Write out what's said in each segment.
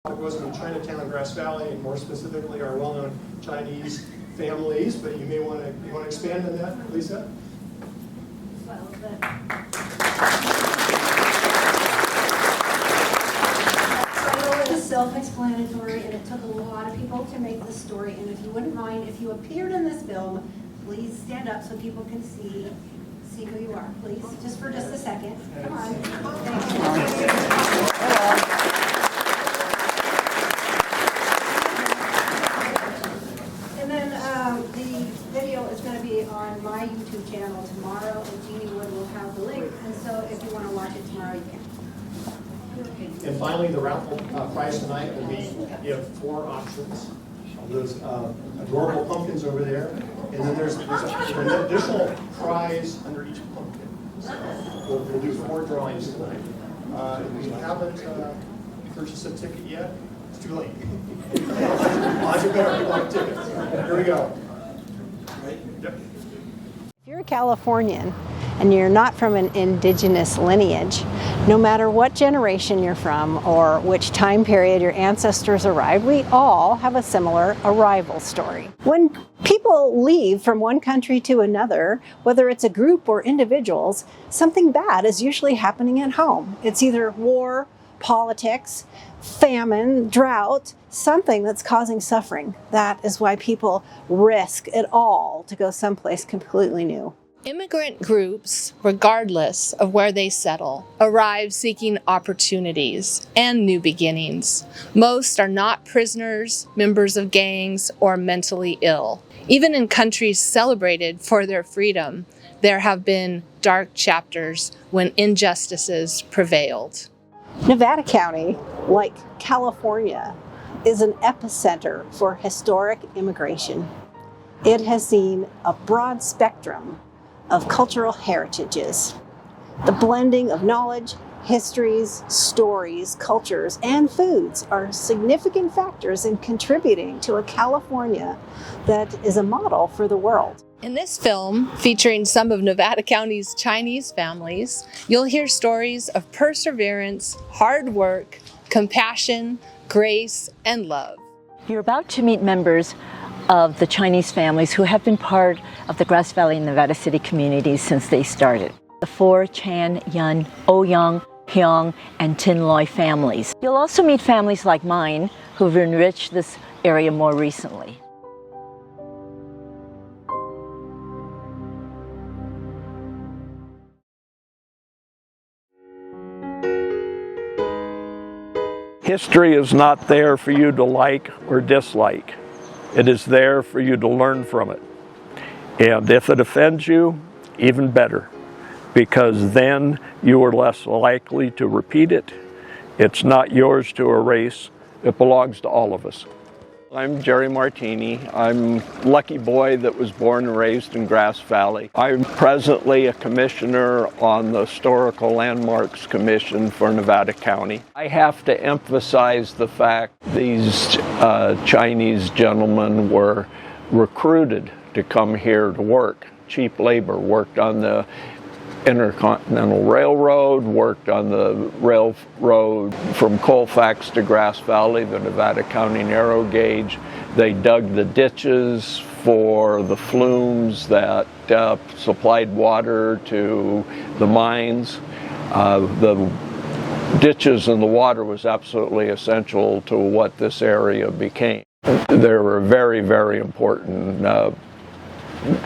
It goes in Chinatown and Grass Valley, and more specifically our well-known Chinese families. But you may want to expand on that, Lisa. Well, the title is self-explanatory, and it took a lot of people to make this story. And if you wouldn't mind, if you appeared in this film, please stand up so people can see who you are, please, just for just a second. Come on. And then the video is going to be on my YouTube channel tomorrow, and Jeannie Wood will have the link. And so if you want to watch it tomorrow, you can. And finally, the raffle prize tonight will be, you have 4 options. Those adorable pumpkins over there, and then there's an additional prize under each pumpkin. So we'll do 4 drawings tonight. If you haven't purchased a ticket yet, it's too late. Odds are better if you like tickets. Here we go. Yep. If you're a Californian and you're not from an indigenous lineage, no matter what generation you're from or which time period your ancestors arrived, we all have a similar arrival story. When people leave from one country to another, whether it's a group or individuals, something bad is usually happening at home. It's either war, politics, famine, drought, something that's causing suffering. That is why people risk it all to go someplace completely new. Immigrant groups, regardless of where they settle, arrive seeking opportunities and new beginnings. Most are not prisoners, members of gangs, or mentally ill. Even in countries celebrated for their freedom, there have been dark chapters when injustices prevailed. Nevada County, like California, is an epicenter for historic immigration. It has seen a broad spectrum of cultural heritages. The blending of knowledge, histories, stories, cultures, and foods are significant factors in contributing to a California that is a model for the world. In this film, featuring some of Nevada County's Chinese families, you'll hear stories of perseverance, hard work, compassion, grace, and love. You're about to meet members of the Chinese families who have been part of the Grass Valley and Nevada City communities since they started. The Fore, Chan, Yun, Oyung, Heung, and Tinloy families. You'll also meet families like mine who've enriched this area more recently. History is not there for you to like or dislike. It is there for you to learn from it. And if it offends you, even better, because then you are less likely to repeat it. It's not yours to erase. It belongs to all of us. I'm Jerry Martini. I'm a lucky boy that was born and raised in Grass Valley. I'm presently a commissioner on the Historical Landmarks Commission for Nevada County. I have to emphasize the fact these Chinese gentlemen were recruited to come here to work. Cheap labor, worked on the Intercontinental Railroad, worked on the railroad from Colfax to Grass Valley, the Nevada County narrow gauge. They dug the ditches for the flumes that supplied water to the mines. The ditches and the water was absolutely essential to what this area became. They were a very, very important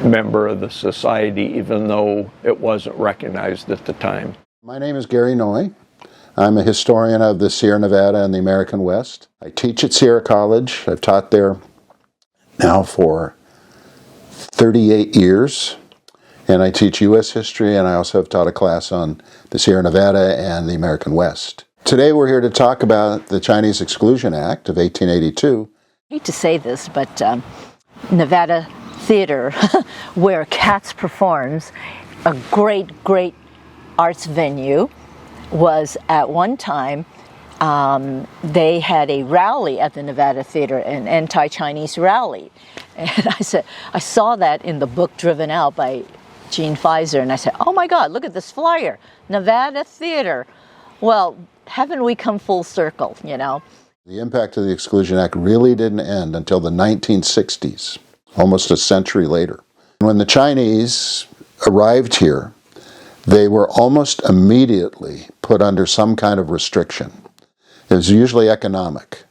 member of the society, even though it wasn't recognized at the time. My name is Gary Noy. I'm a historian of the Sierra Nevada and the American West. I teach at Sierra College. I've taught there now for 38 years. And I teach U.S. history, and I also have taught a class on the Sierra Nevada and the American West. Today we're here to talk about the Chinese Exclusion Act of 1882. I hate to say this, but Nevada Theater, where Cats performs, a great arts venue, was at one time, they had a rally at the Nevada Theater, an anti-Chinese rally. And I saw that in the book Driven Out by Gene Pfizer, and I said, oh my God, look at this flyer, Nevada Theater. Well, haven't we come full circle, you know? The impact of the Exclusion Act really didn't end until the 1960s, almost a century later. When the Chinese arrived here, they were almost immediately put under some kind of restriction. It was usually economic.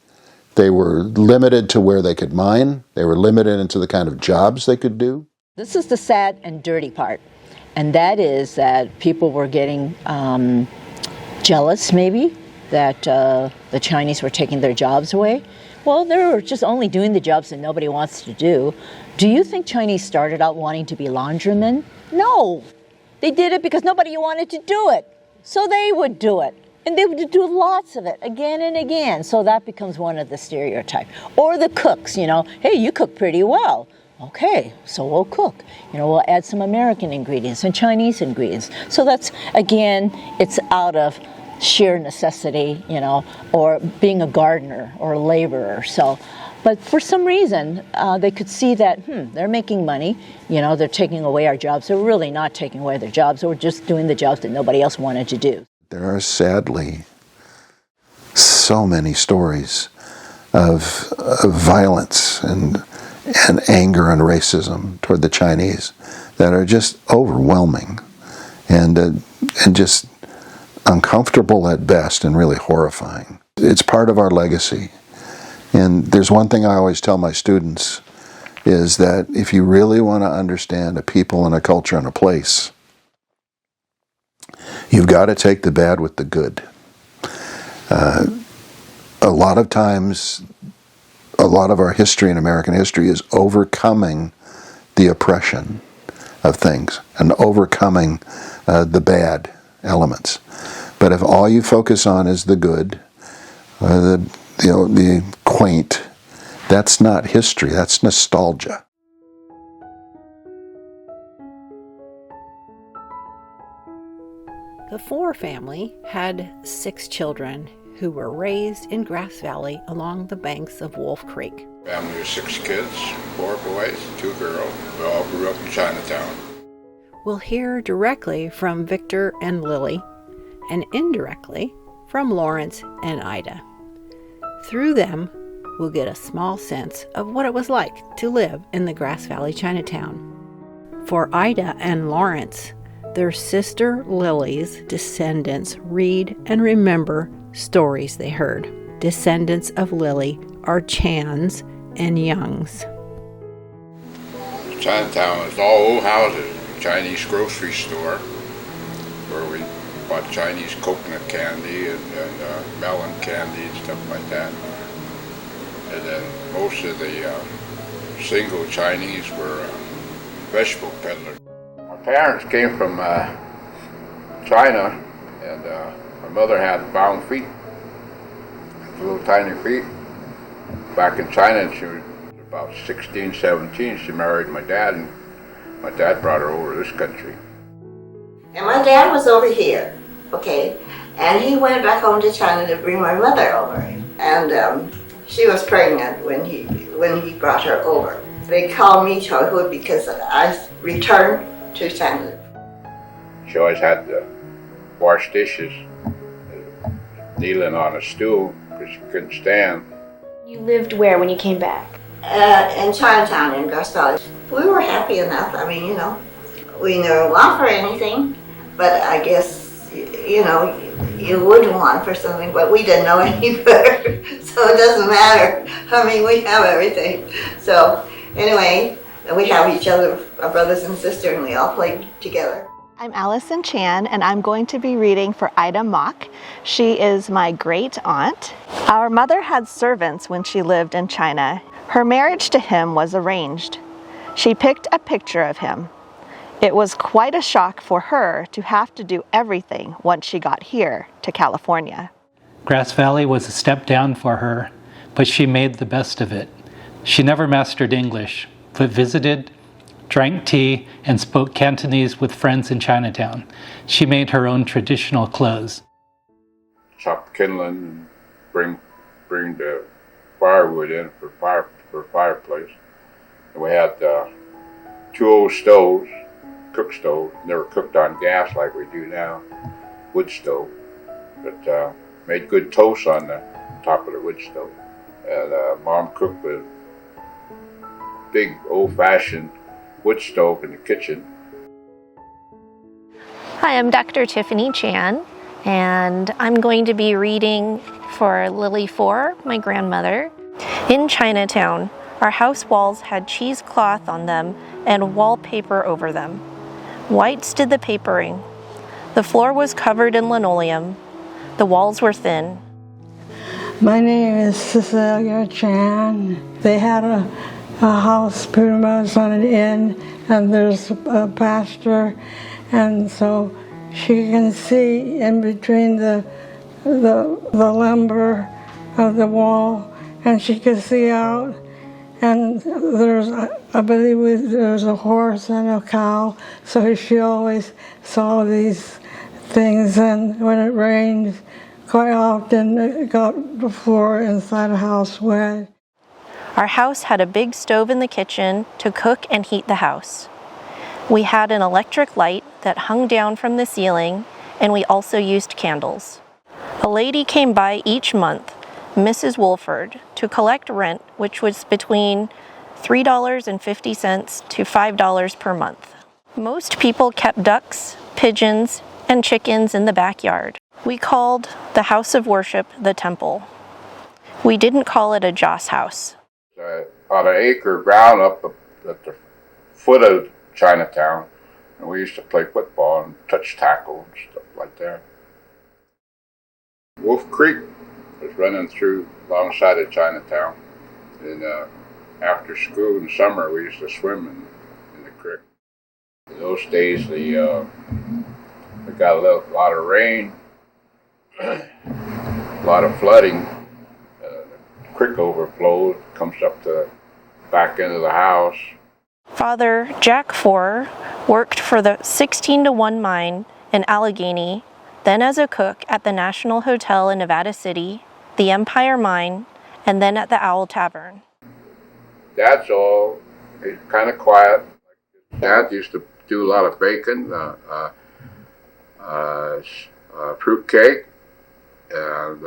They were limited to where they could mine. They were limited into the kind of jobs they could do. This is the sad and dirty part, and that is that people were getting jealous, maybe, that the Chinese were taking their jobs away. Well, they were just only doing the jobs that nobody wants to do. Do you think Chinese started out wanting to be laundrymen? No. They did it because nobody wanted to do it. So they would do it. And they would do lots of it again and again. So that becomes one of the stereotypes. Or the cooks, hey, you cook pretty well. Okay, so we'll cook. We'll add some American ingredients and Chinese ingredients. So that's, again, it's out of sheer necessity, or being a gardener or a laborer. So, but for some reason, they could see that, they're making money, they're taking away our jobs. They're really not taking away their jobs. They're just doing the jobs that nobody else wanted to do. There are sadly so many stories of violence and anger and racism toward the Chinese that are just overwhelming and just uncomfortable at best and really horrifying. It's part of our legacy. And there's one thing I always tell my students is that if you really want to understand a people and a culture and a place, you've got to take the bad with the good. A lot of times, a lot of our history in American history is overcoming the oppression of things and overcoming the bad elements. But if all you focus on is the good, the quaint, that's not history, that's nostalgia. The Fore family had 6 children who were raised in Grass Valley along the banks of Wolf Creek. Family of 6 kids, 4 boys, 2 girls. We all grew up in Chinatown. We'll hear directly from Victor and Lily, and indirectly from Lawrence and Ida. Through them, we'll get a small sense of what it was like to live in the Grass Valley Chinatown. For Ida and Lawrence, their sister Lily's descendants read and remember stories they heard. Descendants of Lily are Chans and Heungs. Chinatown is all old houses, Chinese grocery store, where we bought Chinese coconut candy and melon candy and stuff like that. And then most of the single Chinese were vegetable peddlers. My parents came from China, and my mother had bound feet, little tiny feet. Back in China, she was about 16, 17. She married my dad, and my dad brought her over to this country. And my dad was over here, okay, and he went back home to China to bring my mother over. And she was pregnant when he brought her over. They called me Childhood because I returned to China. She always had to wash dishes, kneeling on a stool because she couldn't stand. You lived where when you came back? In Chinatown, in Grass Valley. We were happy enough. I mean, we never want for anything, but I guess, you would want for something, but we didn't know any better, so it doesn't matter. I mean, we have everything. So anyway, we have each other, our brothers and sisters, and we all played together. I'm Allison Chan, and I'm going to be reading for Ida Mock. She is my great aunt. Our mother had servants when she lived in China. Her marriage to him was arranged. She picked a picture of him. It was quite a shock for her to have to do everything once she got here to California. Grass Valley was a step down for her, but she made the best of it. She never mastered English, but visited, drank tea, and spoke Cantonese with friends in Chinatown. She made her own traditional clothes. Chop kindling, bring the firewood in for fireplace. And we had 2 old stoves, cook stoves. Never cooked on gas like we do now, wood stove. But made good toast on the top of the wood stove. And Mom cooked with big old-fashioned wood stove in the kitchen. Hi, I'm Dr. Tiffany Chan, and I'm going to be reading for Lily Fore, my grandmother. In Chinatown, our house walls had cheesecloth on them and wallpaper over them. Whites did the papering. The floor was covered in linoleum. The walls were thin. My name is Cecilia Chan. They had a house pretty much on an inn, and there's a pasture, and so she can see in between the lumber of the wall, and she can see out. And I believe there's a horse and a cow, so she always saw these things. And when it rained, quite often it got the floor inside the house wet. Our house had a big stove in the kitchen to cook and heat the house. We had an electric light that hung down from the ceiling, and we also used candles. A lady came by each month, Mrs. Wolford, to collect rent, which was between $3.50 to $5 per month. Most people kept ducks, pigeons, and chickens in the backyard. We called the house of worship the temple. We didn't call it a joss house. About an acre of ground up at the foot of Chinatown, and we used to play football and touch tackle and stuff like that. Wolf Creek was running through alongside of Chinatown, and after school in the summer we used to swim in the creek. In those days we got a lot of rain, a lot of flooding. The creek overflowed, comes up the back end of the house. Father Jack Fore worked for the 16-to-1 mine in Allegheny, then as a cook at the National Hotel in Nevada City, the Empire Mine, and then at the Owl Tavern. Dad's he's kind of quiet. Dad used to do a lot of bacon, fruit cake, and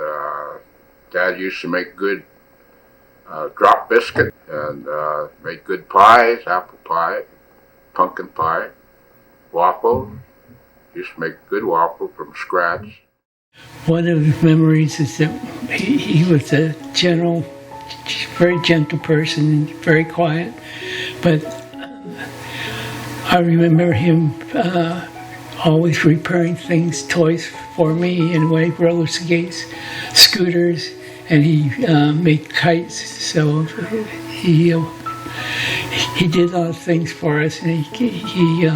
Dad used to make good drop biscuit, and made good pies, apple pie, pumpkin pie, waffle. Used to make good waffle from scratch. One of his memories is that he was a very gentle person, very quiet, but I remember him always repairing things, toys for me, anyway, roller skates, scooters, and he made kites, so he did a lot of things for us, and he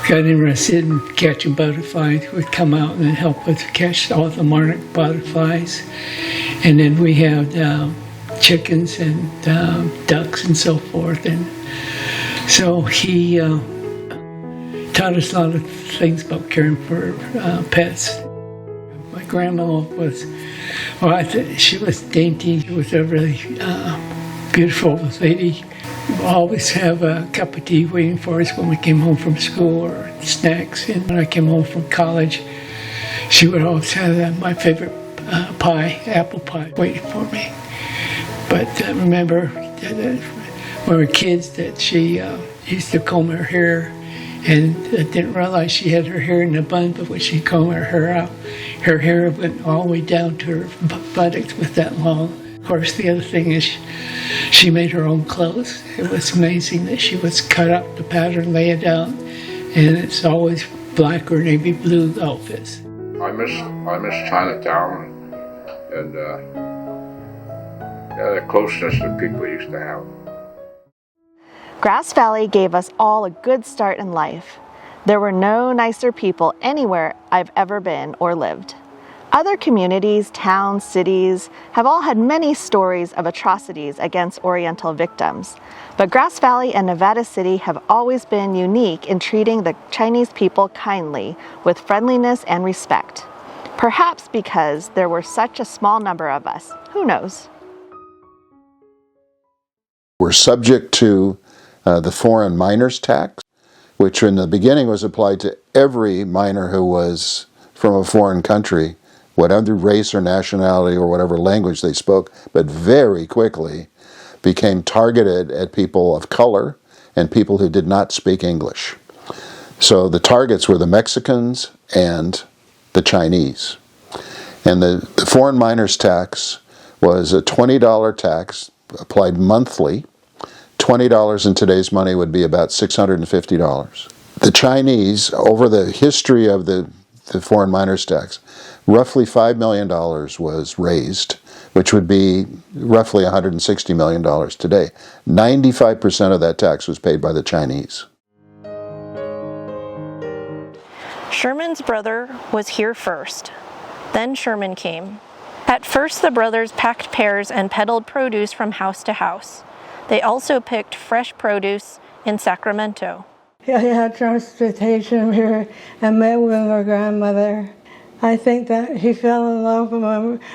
got interested in catching butterflies. He would come out and help us catch all the monarch butterflies, and then we had chickens and ducks and so forth, and so he taught us a lot of things about caring for pets. My grandma was, she was dainty. She was a really beautiful lady. We'd always have a cup of tea waiting for us when we came home from school, or snacks. And when I came home from college, she would always have my favorite pie, apple pie, waiting for me. But I remember when we were kids that she used to comb her hair, and I didn't realize she had her hair in a bun, but when she combed her hair out, her hair went all the way down to her buttocks with that long. Of course, the other thing is she made her own clothes. It was amazing that she would cut up the pattern, lay it out, and it's always black or navy blue outfits. I miss Chinatown and the closeness that people used to have. Grass Valley gave us all a good start in life. There were no nicer people anywhere I've ever been or lived. Other communities, towns, cities have all had many stories of atrocities against Oriental victims, but Grass Valley and Nevada City have always been unique in treating the Chinese people kindly, with friendliness and respect. Perhaps because there were such a small number of us. Who knows? We're subject to the foreign miners tax, which in the beginning was applied to every miner who was from a foreign country. whatever race or nationality or whatever language they spoke, but very quickly became targeted at people of color and people who did not speak English. So the targets were the Mexicans and the Chinese. And the foreign miners tax was a $20 tax applied monthly. $20 in today's money would be about $650. The Chinese, over the history of the foreign miners tax, roughly $5 million was raised, which would be roughly $160 million today. 95% of that tax was paid by the Chinese. Sherman's brother was here first. Then Sherman came. At first, the brothers packed pears and peddled produce from house to house. They also picked fresh produce in Sacramento. I had transportation here and met with my grandmother. I think that he fell in love with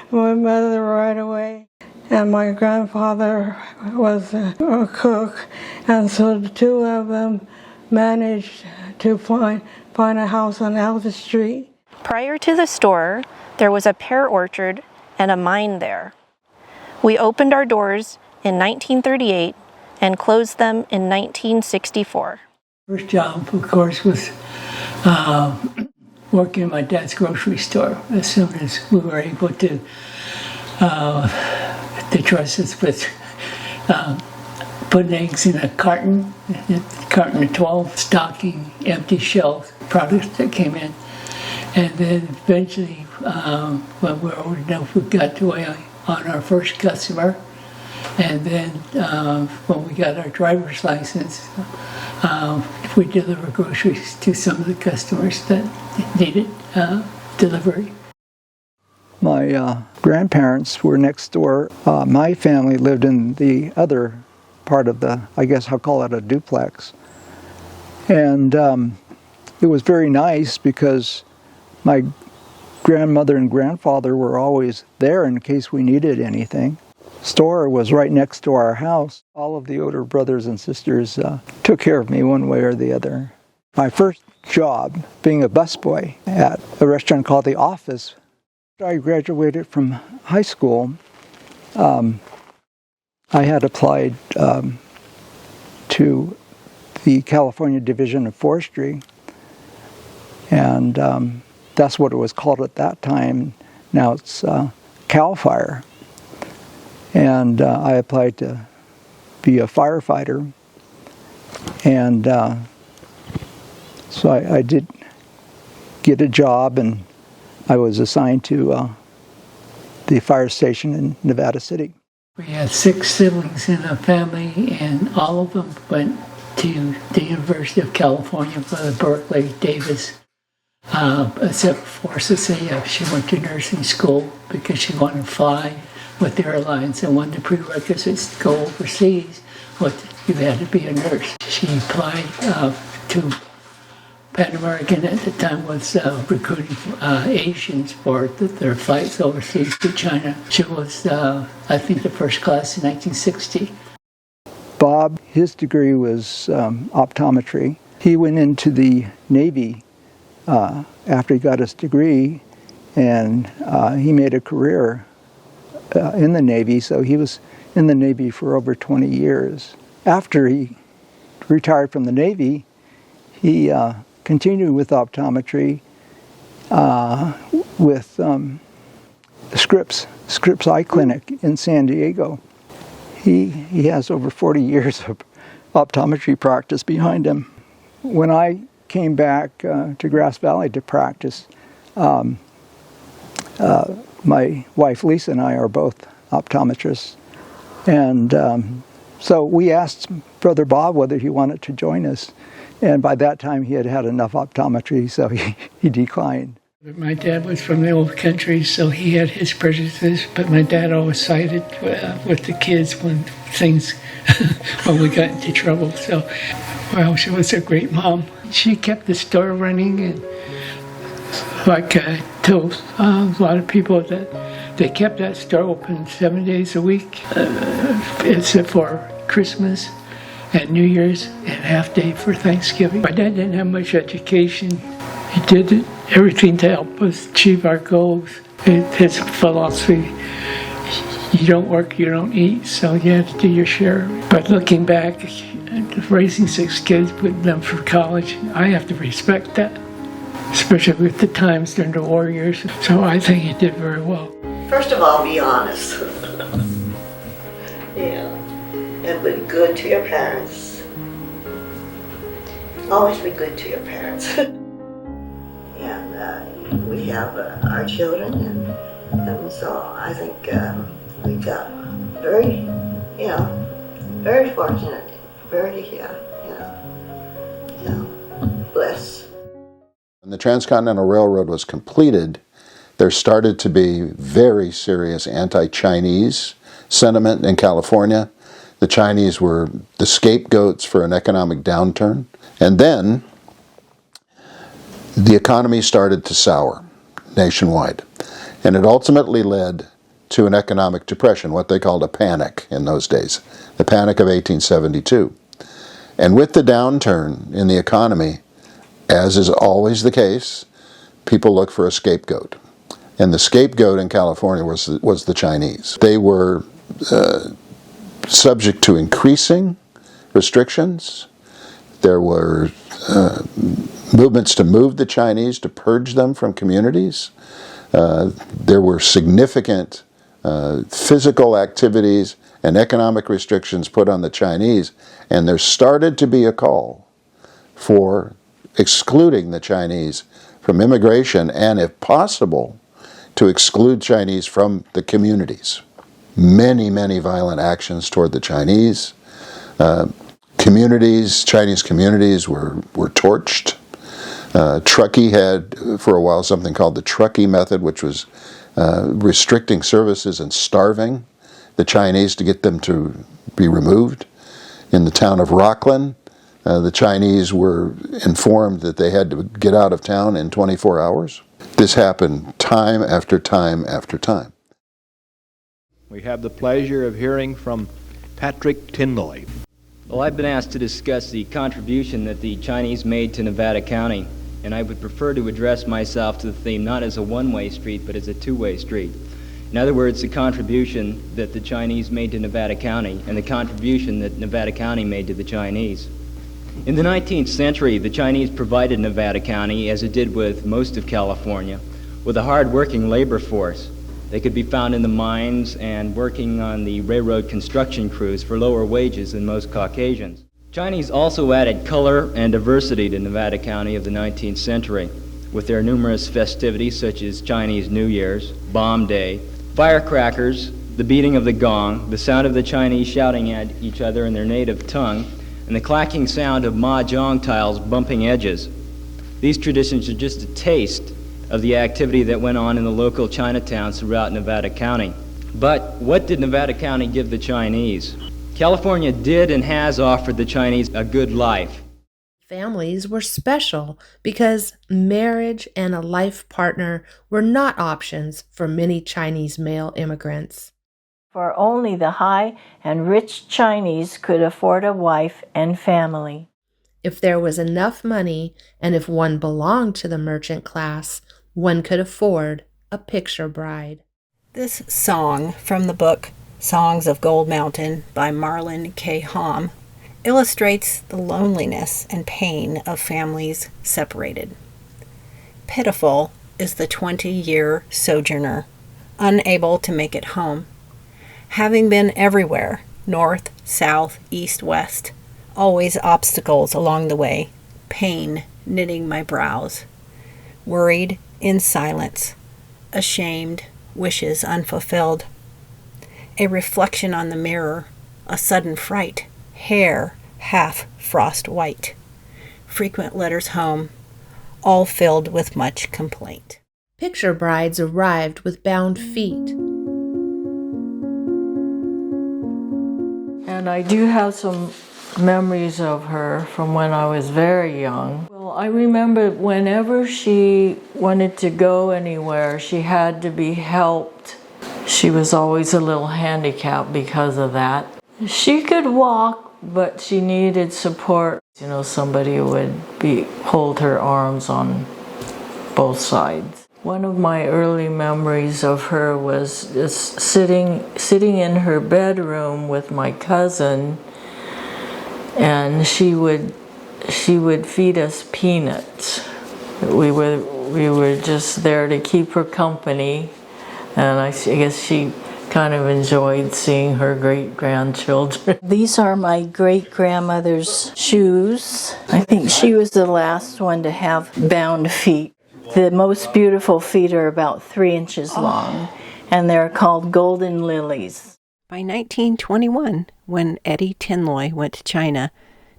my mother right away. And my grandfather was a cook, and so the two of them managed to find a house on Alta Street. Prior to the store, there was a pear orchard and a mine there. We opened our doors in 1938 and closed them in 1964. First job, of course, was working in my dad's grocery store. As soon as we were able to trust us with putting eggs in a carton of 12, stocking empty shelves, products that came in. And then eventually, when we were old enough, we got to on our first customer. And then when we got our driver's license, we deliver groceries to some of the customers that needed delivery. My grandparents were next door. My family lived in the other part of the, I guess I'll call it a duplex. And it was very nice because my grandmother and grandfather were always there in case we needed anything. Store was right next to our house. All of the older brothers and sisters took care of me one way or the other. My first job, being a busboy at a restaurant called The Office. I graduated from high school. I had applied to the California Division of Forestry, and that's what it was called at that time. Now it's CAL FIRE. And I applied to be a firefighter, and so I did get a job, and I was assigned to the fire station in Nevada City. We had 6 siblings in the family, and all of them went to the University of California, Berkeley, Davis, except for Cecilia. She went to nursing school because she wanted to fly with the airlines, and one of the prerequisites to go overseas was you had to be a nurse. She applied to Pan American at the time was recruiting Asians for their flights overseas to China. She was, I think, the first class in 1960. Bob, his degree was optometry. He went into the Navy after he got his degree, and he made a career in the Navy, so he was in the Navy for over 20 years. After he retired from the Navy, he continued with optometry with Scripps Eye Clinic in San Diego. He has over 40 years of optometry practice behind him. When I came back to Grass Valley to practice, my wife Lisa and I are both optometrists, and so we asked Brother Bob whether he wanted to join us, and by that time he had had enough optometry, so he declined. My dad was from the old country, so he had his prejudices, but my dad always sided with the kids when when we got into trouble. So, well, she was a great mom. She kept the store running, and like I told a lot of people that they kept that store open 7 days a week, except for Christmas and New Year's, and half day for Thanksgiving. My dad didn't have much education. He did everything to help us achieve our goals. His philosophy, you don't work, you don't eat, so you have to do your share. But looking back, raising 6 kids, putting them through college, I have to respect that, especially with the times during the war years. So I think he did very well. First of all, be honest. Yeah, and be good to your parents. Always be good to your parents. And we have our children, and so I think we got very, very fortunate, very, blessed. When the Transcontinental Railroad was completed, there started to be very serious anti-Chinese sentiment in California. The Chinese were the scapegoats for an economic downturn. And then the economy started to sour nationwide. And it ultimately led to an economic depression, what they called a panic in those days, the Panic of 1872. And with the downturn in the economy, as is always the case, people look for a scapegoat. And the scapegoat in California was the Chinese. They were subject to increasing restrictions. There were movements to move the Chinese, to purge them from communities. There were significant physical activities and economic restrictions put on the Chinese, and there started to be a call for excluding the Chinese from immigration, and if possible, to exclude Chinese from the communities. Many, many violent actions toward the Chinese. Chinese communities were torched. Truckee had, for a while, something called the Truckee method, which was restricting services and starving the Chinese to get them to be removed. In the town of Rockland, the Chinese were informed that they had to get out of town in 24 hours. This happened time after time after time. We have the pleasure of hearing from Patrick Tinloy. Well, I've been asked to discuss the contribution that the Chinese made to Nevada County, and I would prefer to address myself to the theme not as a one-way street, but as a two-way street. In other words, the contribution that the Chinese made to Nevada County and the contribution that Nevada County made to the Chinese. In the 19th century, the Chinese provided Nevada County, as it did with most of California, with a hard-working labor force. They could be found in the mines and working on the railroad construction crews for lower wages than most Caucasians. Chinese also added color and diversity to Nevada County of the 19th century, with their numerous festivities such as Chinese New Year's, Bomb Day, firecrackers, the beating of the gong, the sound of the Chinese shouting at each other in their native tongue, and the clacking sound of mahjong tiles bumping edges. These traditions are just a taste of the activity that went on in the local Chinatowns throughout Nevada County. But what did Nevada County give the Chinese? California did and has offered the Chinese a good life. Families were special because marriage and a life partner were not options for many Chinese male immigrants. For only the high and rich Chinese could afford a wife and family. If there was enough money, and if one belonged to the merchant class, one could afford a picture bride. This song from the book Songs of Gold Mountain by Marlon K. Hom illustrates the loneliness and pain of families separated. Pitiful is the 20-year sojourner, unable to make it home. Having been everywhere, north, south, east, west, always obstacles along the way, pain knitting my brows. Worried in silence, ashamed, wishes unfulfilled. A reflection on the mirror, a sudden fright, hair half frost white. Frequent letters home, all filled with much complaint. Picture brides arrived with bound feet. And I do have some memories of her from when I was very young. Well, I remember whenever she wanted to go anywhere, she had to be helped. She was always a little handicapped because of that. She could walk, but she needed support. You know, somebody would hold her arms on both sides. One of my early memories of her was just sitting in her bedroom with my cousin, and she would feed us peanuts. We were just there to keep her company, and I guess she kind of enjoyed seeing her great-grandchildren. These are my great-grandmother's shoes. I think she was the last one to have bound feet. The most beautiful feet are about 3 inches long, and they're called golden lilies. By 1921, when Eddie Tinloy went to China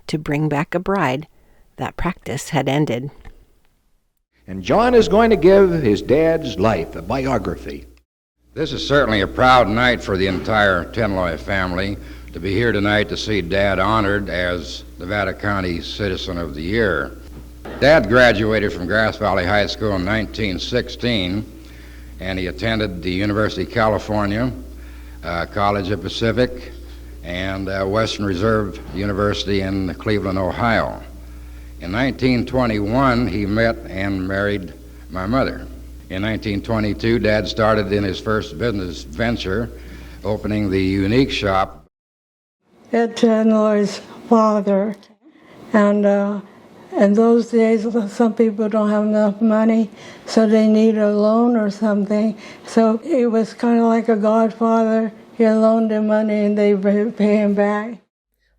to bring back a bride, that practice had ended. And John is going to give his dad's life a biography. This is certainly a proud night for the entire Tinloy family to be here tonight to see Dad honored as Nevada County Citizen of the Year. Dad graduated from Grass Valley High School in 1916, and he attended the University of California, College of Pacific, and Western Reserve University in Cleveland, Ohio. In 1921, he met and married my mother. In 1922, Dad started in his first business venture, opening the Unique Shop. Ed Tinloy's father, and in those days, some people don't have enough money, so they need a loan or something. So he was kind of like a godfather. He loaned them money and they pay him back.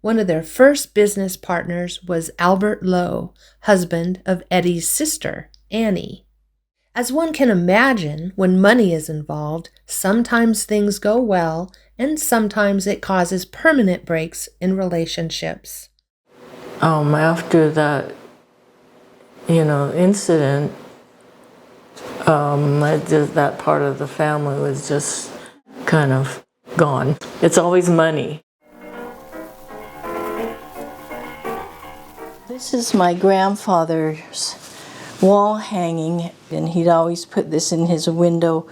One of their first business partners was Albert Lowe, husband of Eddie's sister, Annie. As one can imagine, when money is involved, sometimes things go well, and sometimes it causes permanent breaks in relationships. After that, incident, that part of the family was just kind of gone. It's always money. This is my grandfather's wall hanging, and he'd always put this in his window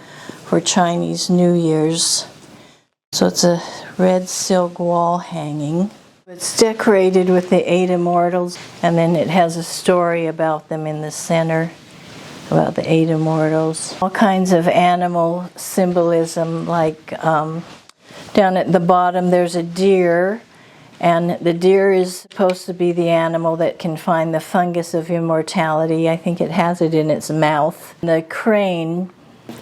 for Chinese New Year's. So it's a red silk wall hanging. It's decorated with the 8 immortals, and then it has a story about them in the center, about the 8 immortals. All kinds of animal symbolism, like down at the bottom there's a deer, and the deer is supposed to be the animal that can find the fungus of immortality. I think it has it in its mouth. The crane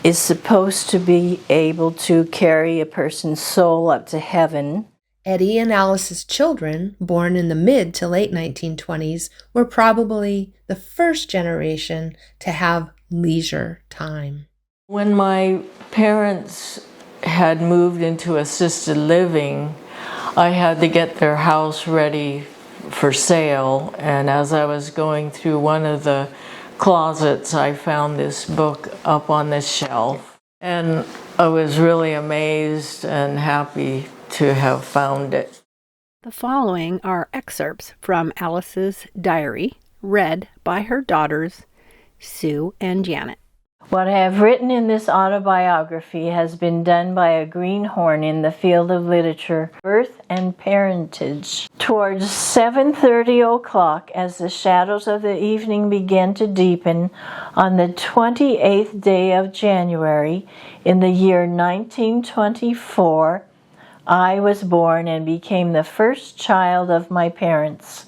is supposed to be able to carry a person's soul up to heaven. Eddie and Alice's children, born in the mid to late 1920s, were probably the first generation to have leisure time. When my parents had moved into assisted living, I had to get their house ready for sale, and as I was going through one of the closets, I found this book up on the shelf, and I was really amazed and happy to have found it. The following are excerpts from Alice's diary, read by her daughters, Sue and Janet. What I have written in this autobiography has been done by a greenhorn in the field of literature, birth and parentage. Towards 7:30 o'clock, as the shadows of the evening began to deepen, on the 28th day of January, in the year 1924, I was born and became the first child of my parents.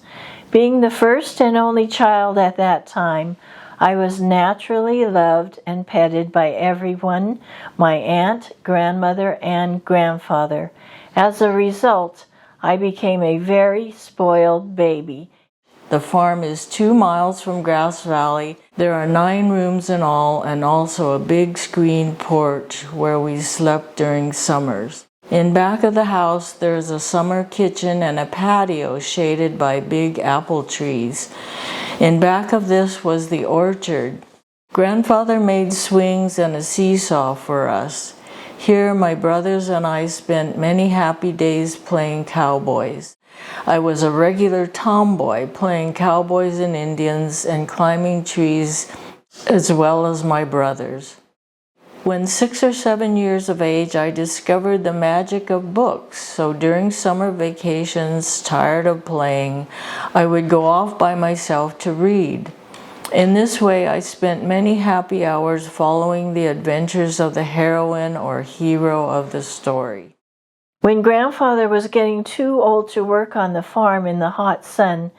Being the first and only child at that time, I was naturally loved and petted by everyone, my aunt, grandmother, and grandfather. As a result, I became a very spoiled baby. The farm is 2 miles from Grass Valley. There are 9 rooms in all, and also a big screened porch where we slept during summers. In back of the house, there's a summer kitchen and a patio shaded by big apple trees. In back of this was the orchard. Grandfather made swings and a seesaw for us. Here, my brothers and I spent many happy days playing cowboys. I was a regular tomboy, playing cowboys and Indians and climbing trees, as well as my brothers. When 6 or 7 years of age, I discovered the magic of books. So during summer vacations, tired of playing, I would go off by myself to read. In this way, I spent many happy hours following the adventures of the heroine or hero of the story. When Grandfather was getting too old to work on the farm in the hot sun,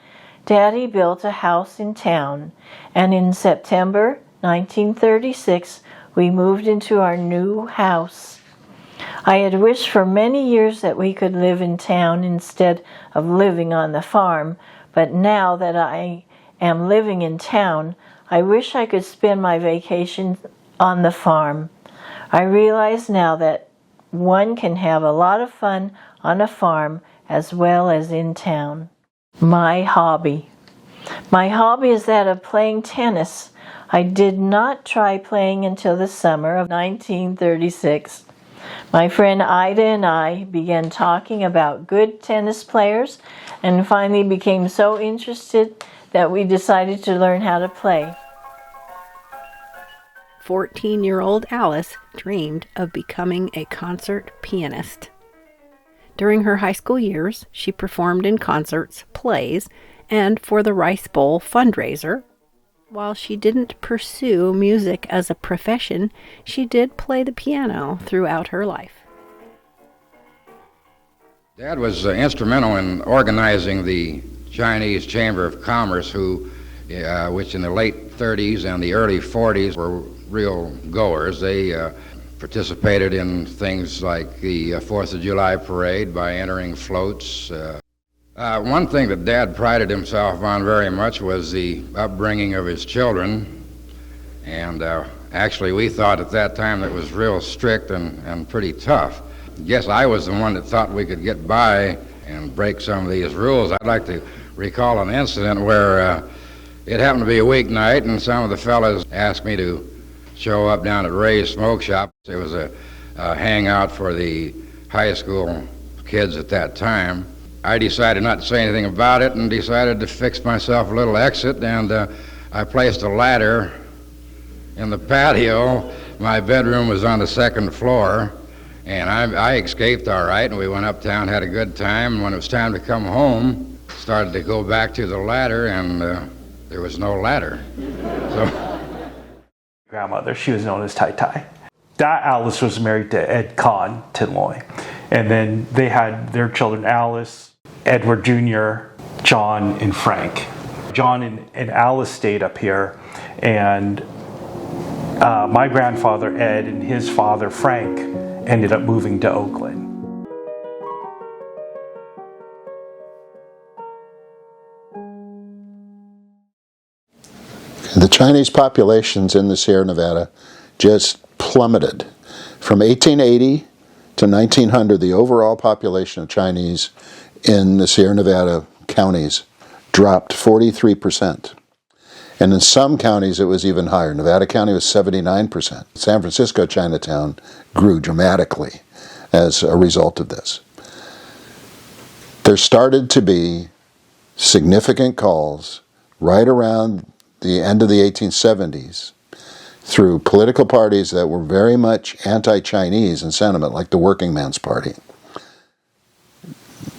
Daddy built a house in town, and in September 1936, we moved into our new house. I had wished for many years that we could live in town instead of living on the farm, but now that I am living in town, I wish I could spend my vacations on the farm. I realize now that one can have a lot of fun on a farm as well as in town. My hobby. My hobby is that of playing tennis. I did not try playing until the summer of 1936. My friend Ida and I began talking about good tennis players and finally became so interested that we decided to learn how to play. 14-year-old Alice dreamed of becoming a concert pianist. During her high school years, she performed in concerts, plays, and for the Rice Bowl fundraiser. While she didn't pursue music as a profession, she did play the piano throughout her life. Dad was instrumental in organizing the Chinese Chamber of Commerce, which in the late 30s and the early 40s were real goers. They participated in things like the 4th of July parade by entering floats. One thing that Dad prided himself on very much was the upbringing of his children. And actually we thought at that time that was real strict and pretty tough. I guess I was the one that thought we could get by and break some of these rules. I'd like to recall an incident where it happened to be a weeknight and some of the fellas asked me to show up down at Ray's Smoke Shop. It was a hangout for the high school kids at that time. I decided not to say anything about it and decided to fix myself a little exit, and I placed a ladder in the patio. My bedroom was on the 2nd floor, and I escaped all right, and we went uptown, had a good time, and when it was time to come home, started to go back to the ladder, and there was no ladder. So. Grandmother, she was known as Tai Tai. That Alice was married to Ed Kahn, Tinloy. And then they had their children, Alice, Edward Jr., John, and Frank. John and Alice stayed up here, and my grandfather, Ed, and his father, Frank, ended up moving to Oakland. The Chinese populations in the Sierra Nevada just plummeted. From 1880 to 1900, the overall population of Chinese in the Sierra Nevada counties dropped 43%. And in some counties it was even higher. Nevada County was 79%. San Francisco Chinatown grew dramatically as a result of this. There started to be significant calls right around the end of the 1870s through political parties that were very much anti-Chinese in sentiment, like the Working Man's Party,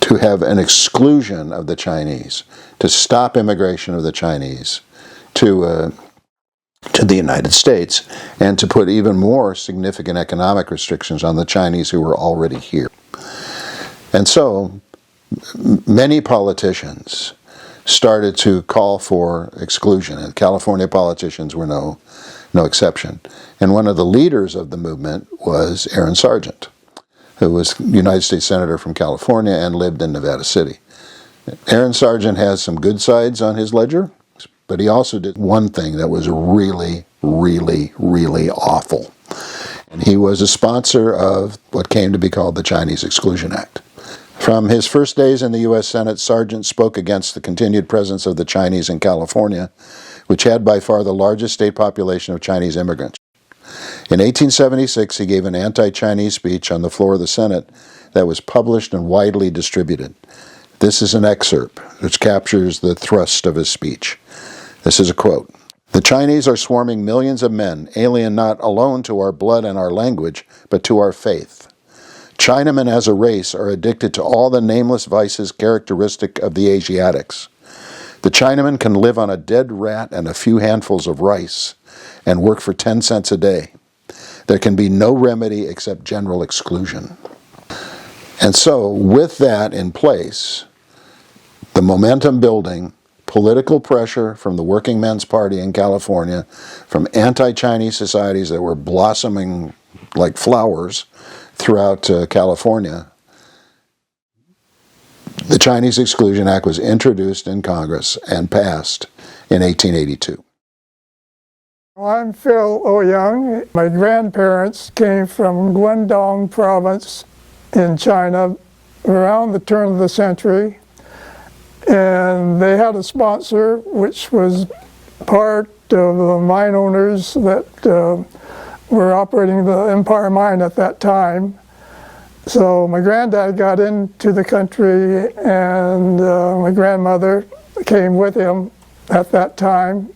to have an exclusion of the Chinese, to stop immigration of the Chinese to the United States, and to put even more significant economic restrictions on the Chinese who were already here. And so many politicians started to call for exclusion, and California politicians were no exception. And one of the leaders of the movement was Aaron Sargent, who was United States Senator from California and lived in Nevada City. Aaron Sargent has some good sides on his ledger, but he also did one thing that was really, really, really awful. And he was a sponsor of what came to be called the Chinese Exclusion Act. From his first days in the U.S. Senate, Sargent spoke against the continued presence of the Chinese in California, which had by far the largest state population of Chinese immigrants. In 1876, he gave an anti-Chinese speech on the floor of the Senate that was published and widely distributed. This is an excerpt which captures the thrust of his speech. This is a quote. "The Chinese are swarming millions of men, alien not alone to our blood and our language, but to our faith. Chinamen as a race are addicted to all the nameless vices characteristic of the Asiatics. The Chinaman can live on a dead rat and a few handfuls of rice and work for 10 cents a day. There can be no remedy except general exclusion. And so, with that in place, the momentum building, political pressure from the Working Men's Party in California, from anti-Chinese societies that were blossoming like flowers throughout California, the Chinese Exclusion Act was introduced in Congress and passed in 1882. I'm Phil Oyung. My grandparents came from Guangdong province in China around the turn of the century, and they had a sponsor which was part of the mine owners that were operating the Empire Mine at that time. So my granddad got into the country, and my grandmother came with him at that time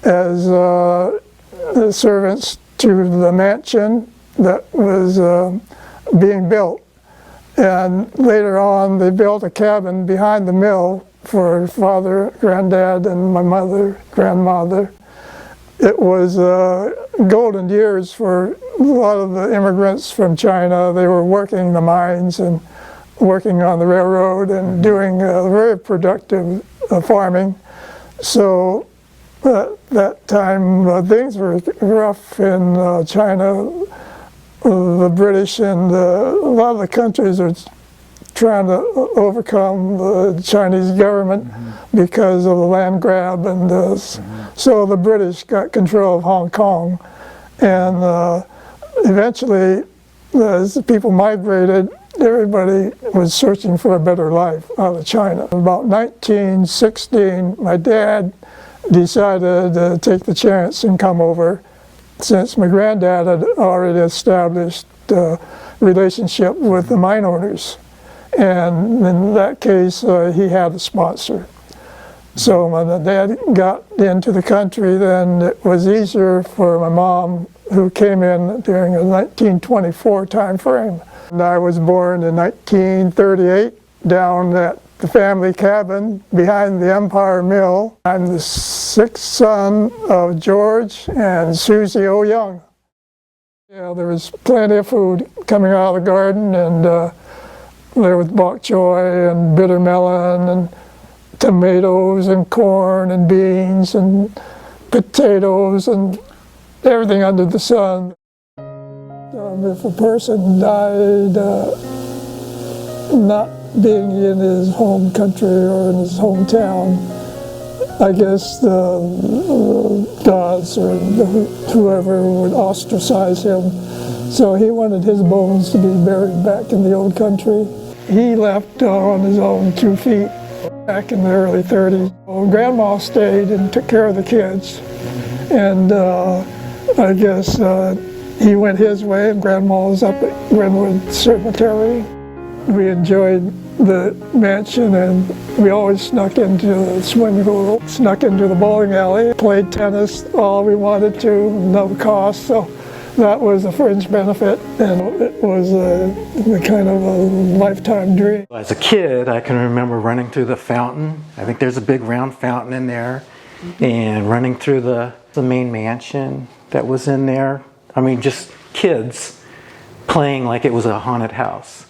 as servants to the mansion that was being built. And later on, they built a cabin behind the mill for father, granddad, and my mother, grandmother. It was golden years for a lot of the immigrants from China. They were working the mines and working on the railroad and doing very productive farming. So at that time, things were rough in China. The British and a lot of the countries are trying to overcome the Chinese government because of the land grab, and so the British got control of Hong Kong, and eventually, as the people migrated, everybody was searching for a better life out of China. About 1916, my dad decided to take the chance and come over, since my granddad had already established a relationship with the mine owners. And in that case, he had a sponsor. So when my dad got into the country, then it was easier for my mom, who came in during the 1924 time frame. And I was born in 1938 down at the family cabin behind the Empire Mill. I'm the sixth son of George and Susie Oyung. Yeah, there was plenty of food coming out of the garden, and there was bok choy and bitter melon and tomatoes and corn and beans and potatoes and everything under the sun. If a person died not being in his home country or in his hometown, I guess the gods or whoever would ostracize him. So he wanted his bones to be buried back in the old country. He left on his own 2 feet back in the early 30s. Well, Grandma stayed and took care of the kids. And I guess he went his way, and Grandma was up at Glenwood Cemetery. We enjoyed the mansion, and we always snuck into the swimming pool, snuck into the bowling alley, played tennis all we wanted to, no cost. So that was a fringe benefit, and it was a kind of a lifetime dream. As a kid, I can remember running through the fountain. I think there's a big round fountain in there, and running through the main mansion that was in there. I mean, just kids playing like it was a haunted house.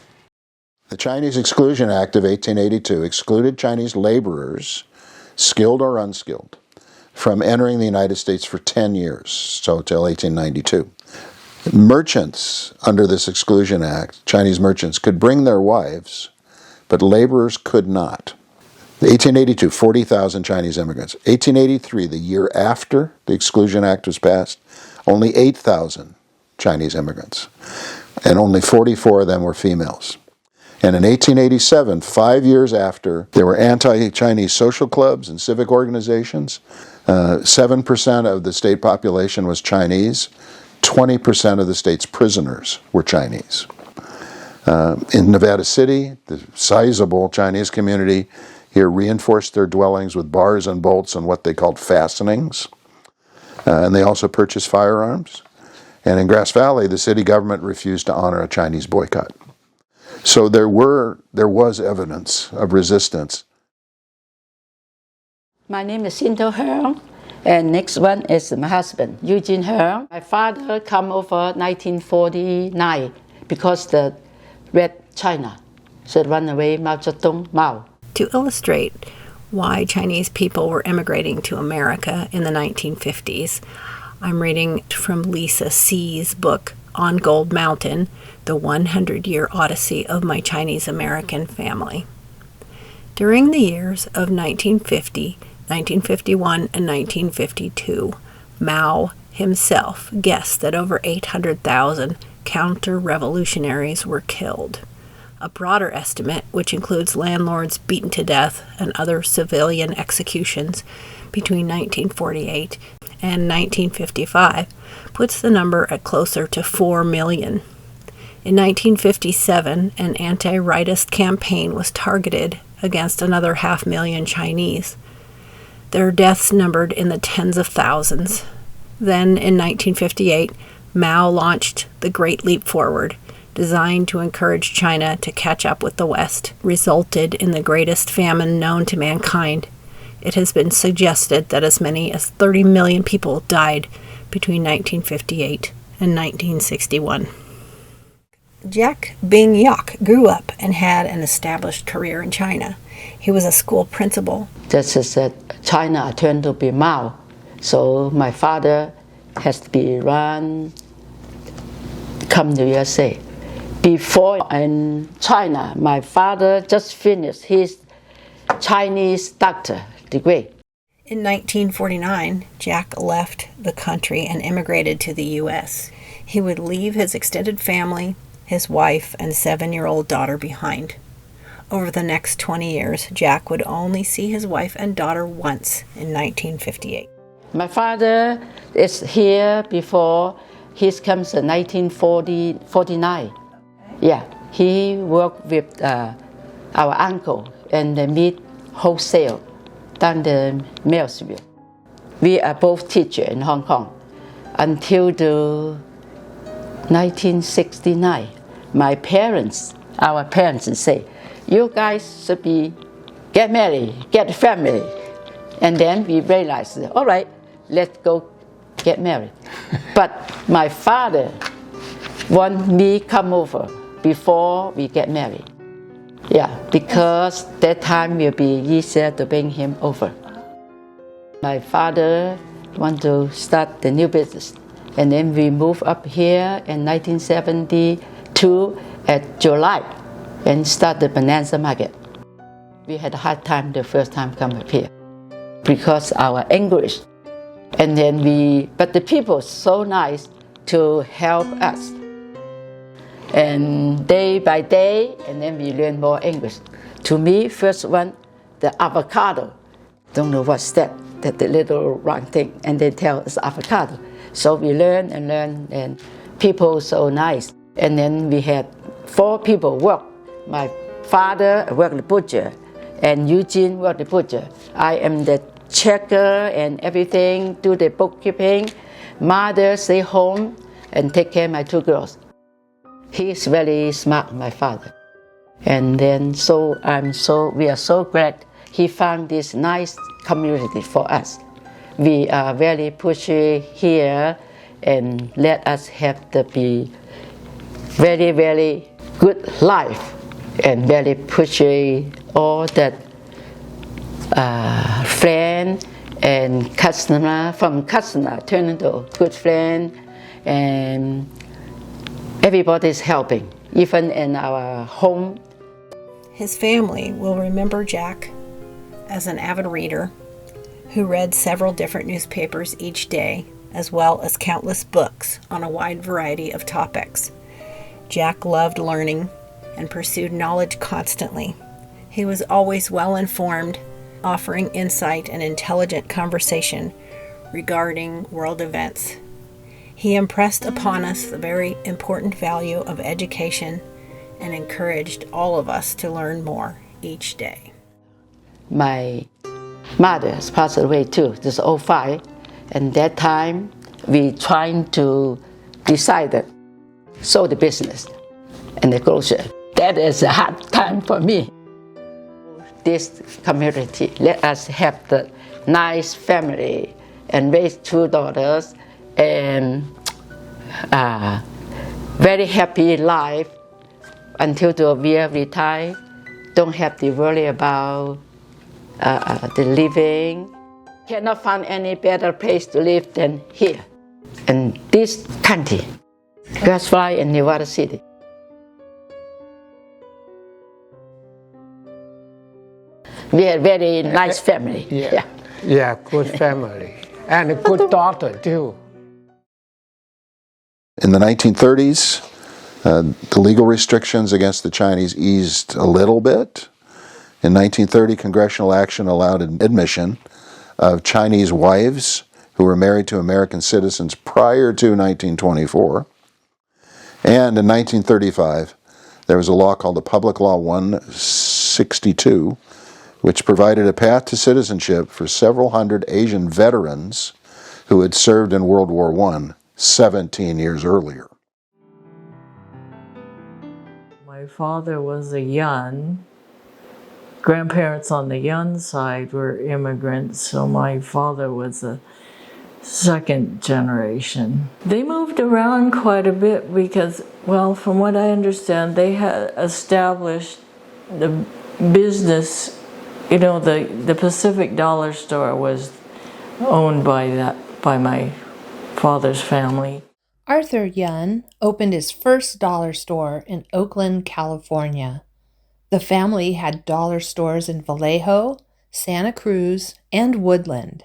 The Chinese Exclusion Act of 1882 excluded Chinese laborers, skilled or unskilled, from entering the United States for 10 years, so till 1892. Merchants under this Exclusion Act, Chinese merchants, could bring their wives, but laborers could not. 1882, 40,000 Chinese immigrants. 1883, the year after the Exclusion Act was passed, only 8,000 Chinese immigrants, and only 44 of them were females. And in 1887, 5 years after, there were anti-Chinese social clubs and civic organizations. 7% of the state population was Chinese. 20% of the state's prisoners were Chinese. In Nevada City, the sizable Chinese community here reinforced their dwellings with bars and bolts and what they called fastenings. And they also purchased firearms. And in Grass Valley, the city government refused to honor a Chinese boycott. So there was evidence of resistance. My name is Heung, and next one is my husband, Heung. My father come over 1949 because the Red China should run away Mao Zedong Mao. To illustrate why Chinese people were immigrating to America in the 1950s, I'm reading from Lisa C's book, On Gold Mountain, The 100-Year Odyssey of My Chinese American Family. During the years of 1950, 1951, and 1952, Mao himself guessed that over 800,000 counter-revolutionaries were killed. A broader estimate, which includes landlords beaten to death and other civilian executions between 1948 and 1955, puts the number at closer to 4 million. In 1957, an anti-rightist campaign was targeted against another 500,000 Chinese. Their deaths numbered in the tens of thousands. Then, in 1958, Mao launched the Great Leap Forward, designed to encourage China to catch up with the West, resulted in the greatest famine known to mankind. It has been suggested that as many as 30 million people died between 1958 and 1961. Jack Bing Yak grew up and had an established career in China. He was a school principal. This is that China turned to be Mao, so my father has to be come to USA. Before in China, my father just finished his Chinese doctor degree. In 1949, Jack left the country and immigrated to the U.S. He would leave his extended family, his wife, and 7-year-old daughter behind. Over the next 20 years, Jack would only see his wife and daughter once in 1958. My father is here before he comes in 1949. Yeah, he worked with our uncle in the meat wholesale down the Millsville. We are both teachers in Hong Kong until the 1969. Our parents say, you guys should get married, get a family. And then we realized, all right, let's go get married. But my father want me come over before we get married. Yeah, because that time will be easier to bring him over. My father want to start the new business. And then we moved up here in 1972 at July and start the bonanza market. We had a hard time the first time come up here because our English. And then but the people so nice to help us. And day by day, and then we learn more English. To me, first one, the avocado. Don't know what's that the little round thing, and they tell us avocado. So we learn and learn, and people so nice. And then we had 4 people work. My father worked the butcher, and Eugene worked the butcher. I am the checker and everything, do the bookkeeping. Mother stay home and take care of my 2 girls. He is very smart, my father. And then we are so glad he found this nice community for us. We are very pushy here and let us have to be very, very good life and very pushy all that friend and customer, from customer turn into good friend, and everybody's helping, even in our home. His family will remember Jack as an avid reader who read several different newspapers each day, as well as countless books on a wide variety of topics. Jack loved learning and pursued knowledge constantly. He was always well informed, offering insight and intelligent conversation regarding world events. He impressed upon us the very important value of education and encouraged all of us to learn more each day. My mother has passed away too, this 2005, and that time we trying to decide it, sold the business and the grocery. That is a hard time for me. This community let us have the nice family and raised 2 daughters and very happy life until we are retired. Don't have to worry about the living. Cannot find any better place to live than here in this country, Grass Valley and Nevada City. We are a very nice family. Yeah, good family. And a good daughter, too. In the 1930s, the legal restrictions against the Chinese eased a little bit. In 1930, congressional action allowed admission of Chinese wives who were married to American citizens prior to 1924. And in 1935, there was a law called the Public Law 162, which provided a path to citizenship for several hundred Asian veterans who had served in World War I 17 years earlier. My father was a Yun. Grandparents on the Yun side were immigrants, so my father was a second generation. They moved around quite a bit because, well, from what I understand, they had established the business. You know, the Pacific Dollar Store was owned by my father's family. Arthur Yun opened his first dollar store in Oakland, California. The family had dollar stores in Vallejo, Santa Cruz, and Woodland.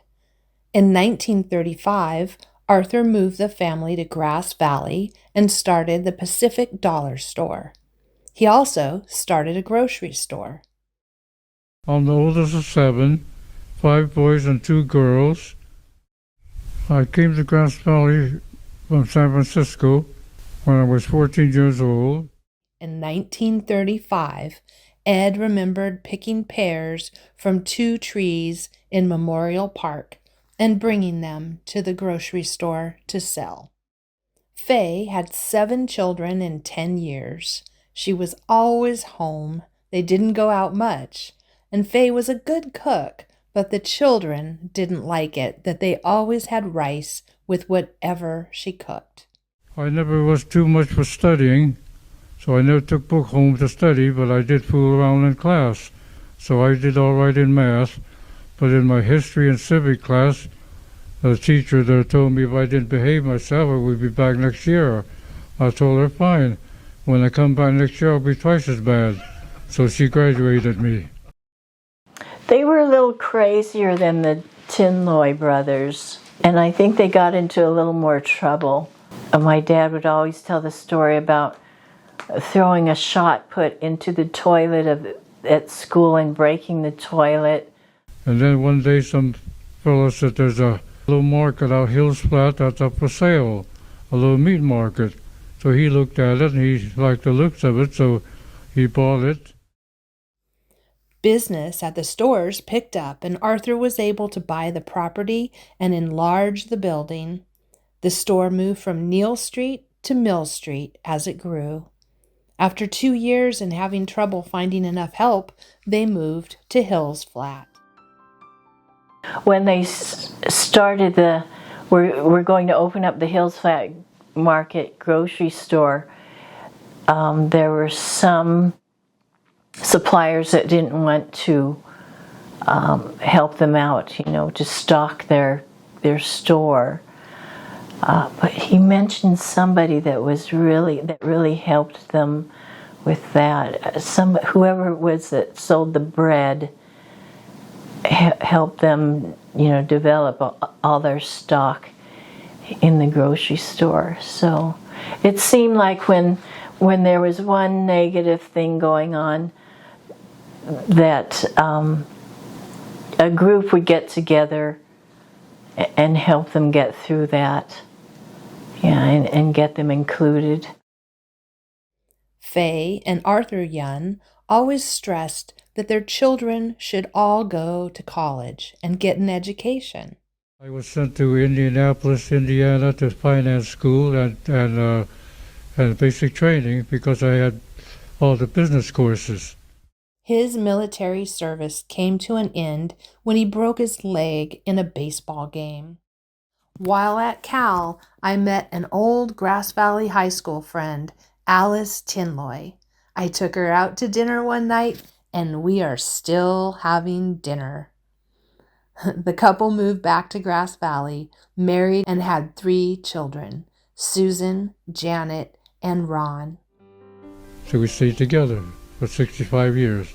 In 1935, Arthur moved the family to Grass Valley and started the Pacific Dollar Store. He also started a grocery store. I'm the oldest of 7, 5 boys and 2 girls. I came to Grass Valley from San Francisco when I was 14 years old. In 1935, Ed remembered picking pears from 2 trees in Memorial Park and bringing them to the grocery store to sell. Faye had 7 children in 10 years. She was always home. They didn't go out much. And Faye was a good cook, but the children didn't like it that they always had rice with whatever she cooked. I never was too much for studying, so I never took book home to study, but I did fool around in class. So I did all right in math, but in my history and civic class, the teacher there told me if I didn't behave myself, I would be back next year. I told her, fine. When I come back next year, I'll be twice as bad. So she graduated me. They were a little crazier than the Tinloy brothers, and I think they got into a little more trouble. My dad would always tell the story about throwing a shot put into the toilet at school and breaking the toilet. And then one day some fellow said there's a little market out Hills Flat that's up for sale, a little meat market. So he looked at it and he liked the looks of it, so he bought it. Business at the stores picked up, and Arthur was able to buy the property and enlarge the building. The store moved from Neal Street to Mill Street as it grew. After 2 years and having trouble finding enough help, they moved to Hills Flat. When they started we're going to open up the Hills Flat Market grocery store, there were some suppliers that didn't want to help them out, to stock their store. But he mentioned somebody that really helped them with that. Whoever it was that sold the bread helped them, develop all their stock in the grocery store. So it seemed like when there was one negative thing going on, that a group would get together and help them get through that, and get them included. Faye and Arthur Yun always stressed that their children should all go to college and get an education. I was sent to Indianapolis, Indiana to finance school and basic training because I had all the business courses. His military service came to an end when he broke his leg in a baseball game. While at Cal, I met an old Grass Valley High School friend, Alice Tinloy. I took her out to dinner one night, and we are still having dinner. The couple moved back to Grass Valley, married, and had 3 children, Susan, Janet, and Ron. So we stayed together for 65 years.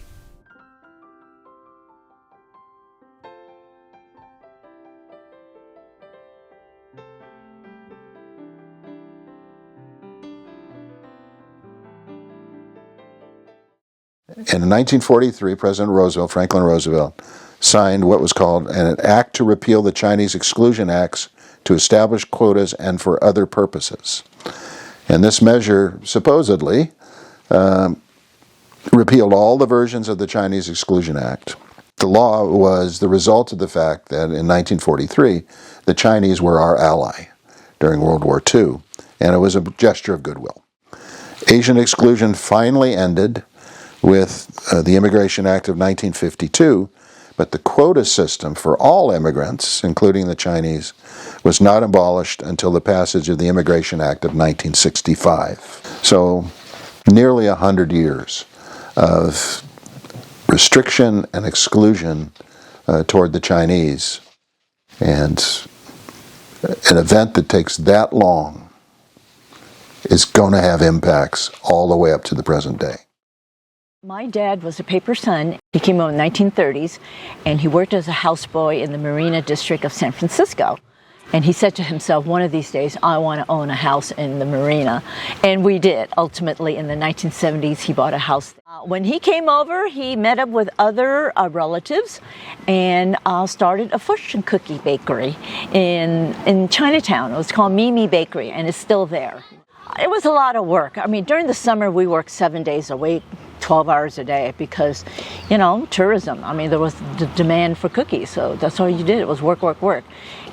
In 1943, President Roosevelt, Franklin Roosevelt, signed what was called an act to repeal the Chinese Exclusion Acts to establish quotas and for other purposes. And this measure supposedly repealed all the versions of the Chinese Exclusion Act. The law was the result of the fact that in 1943, the Chinese were our ally during World War II, and it was a gesture of goodwill. Asian exclusion finally ended with the Immigration Act of 1952, but the quota system for all immigrants, including the Chinese, was not abolished until the passage of the Immigration Act of 1965. So nearly 100 years of restriction and exclusion toward the Chinese. And an event that takes that long is going to have impacts all the way up to the present day. My dad was a paper son. He came over in the 1930s, and he worked as a houseboy in the Marina District of San Francisco. And he said to himself, one of these days, I want to own a house in the marina. And we did. Ultimately, in the 1970s, he bought a house. When he came over, he met up with other relatives and started a fortune cookie bakery in Chinatown. It was called Mimi Bakery, and it's still there. It was a lot of work. I mean, during the summer, we worked 7 days a week, 12 hours a day, because, you know, tourism. I mean, there was the demand for cookies, so that's all you did. It was work, work, work.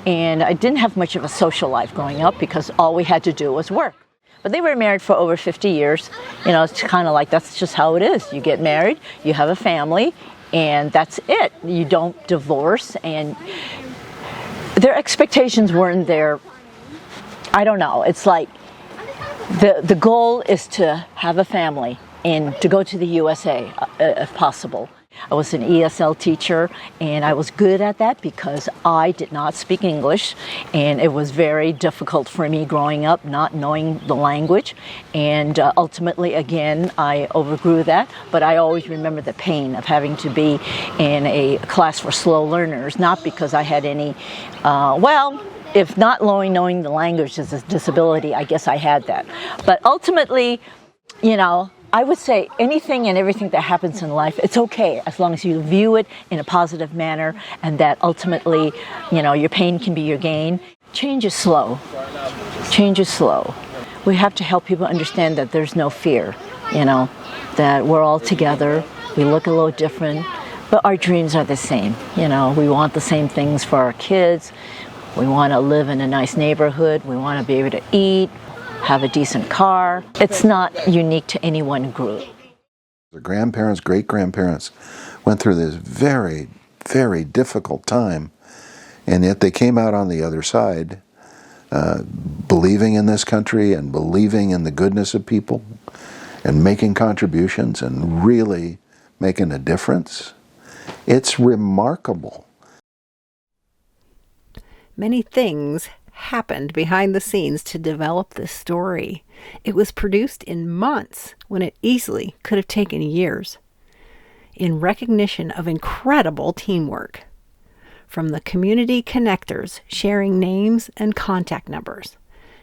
And I didn't have much of a social life growing up because all we had to do was work. But they were married for over 50 years. You know, it's kind of like that's just how it is. You get married, you have a family, and that's it. You don't divorce, and their expectations weren't there. I don't know. It's like the goal is to have a family and to go to the USA if possible. I was an ESL teacher, and I was good at that because I did not speak English, and it was very difficult for me growing up not knowing the language. And ultimately, again, I overgrew that, but I always remember the pain of having to be in a class for slow learners, not because I had any, if not knowing the language is a disability, I guess I had that. But ultimately, you know, I would say anything and everything that happens in life, it's okay as long as you view it in a positive manner, and that ultimately, you know, your pain can be your gain. Change is slow. Change is slow. We have to help people understand that there's no fear, you know, that we're all together, we look a little different, but our dreams are the same. You know, we want the same things for our kids. We want to live in a nice neighborhood. We want to be able to eat, have a decent car. It's not unique to any one group. The grandparents, great-grandparents went through this very, very difficult time, and yet they came out on the other side believing in this country and believing in the goodness of people and making contributions and really making a difference. It's remarkable. Many things happened behind the scenes to develop this story. It was produced in months when it easily could have taken years. In recognition of incredible teamwork, from the community connectors sharing names and contact numbers,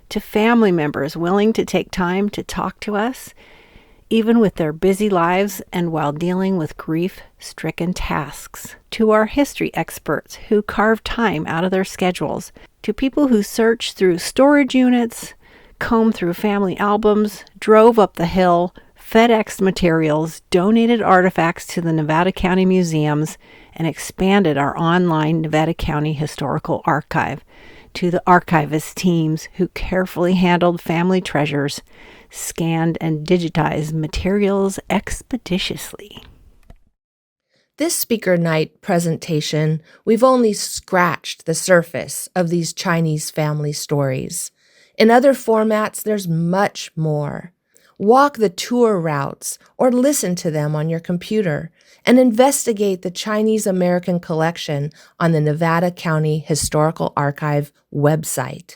to family members willing to take time to talk to us, even with their busy lives and while dealing with grief-stricken tasks, to our history experts who carved time out of their schedules, to people who searched through storage units, combed through family albums, drove up the hill, FedExed materials, donated artifacts to the Nevada County museums, and expanded our online Nevada County Historical Archive, to the archivist teams who carefully handled family treasures, scanned and digitized materials expeditiously. This speaker night presentation, we've only scratched the surface of these Chinese family stories. In other formats, there's much more. Walk the tour routes or listen to them on your computer and investigate the Chinese American collection on the Nevada County Historical Archive website.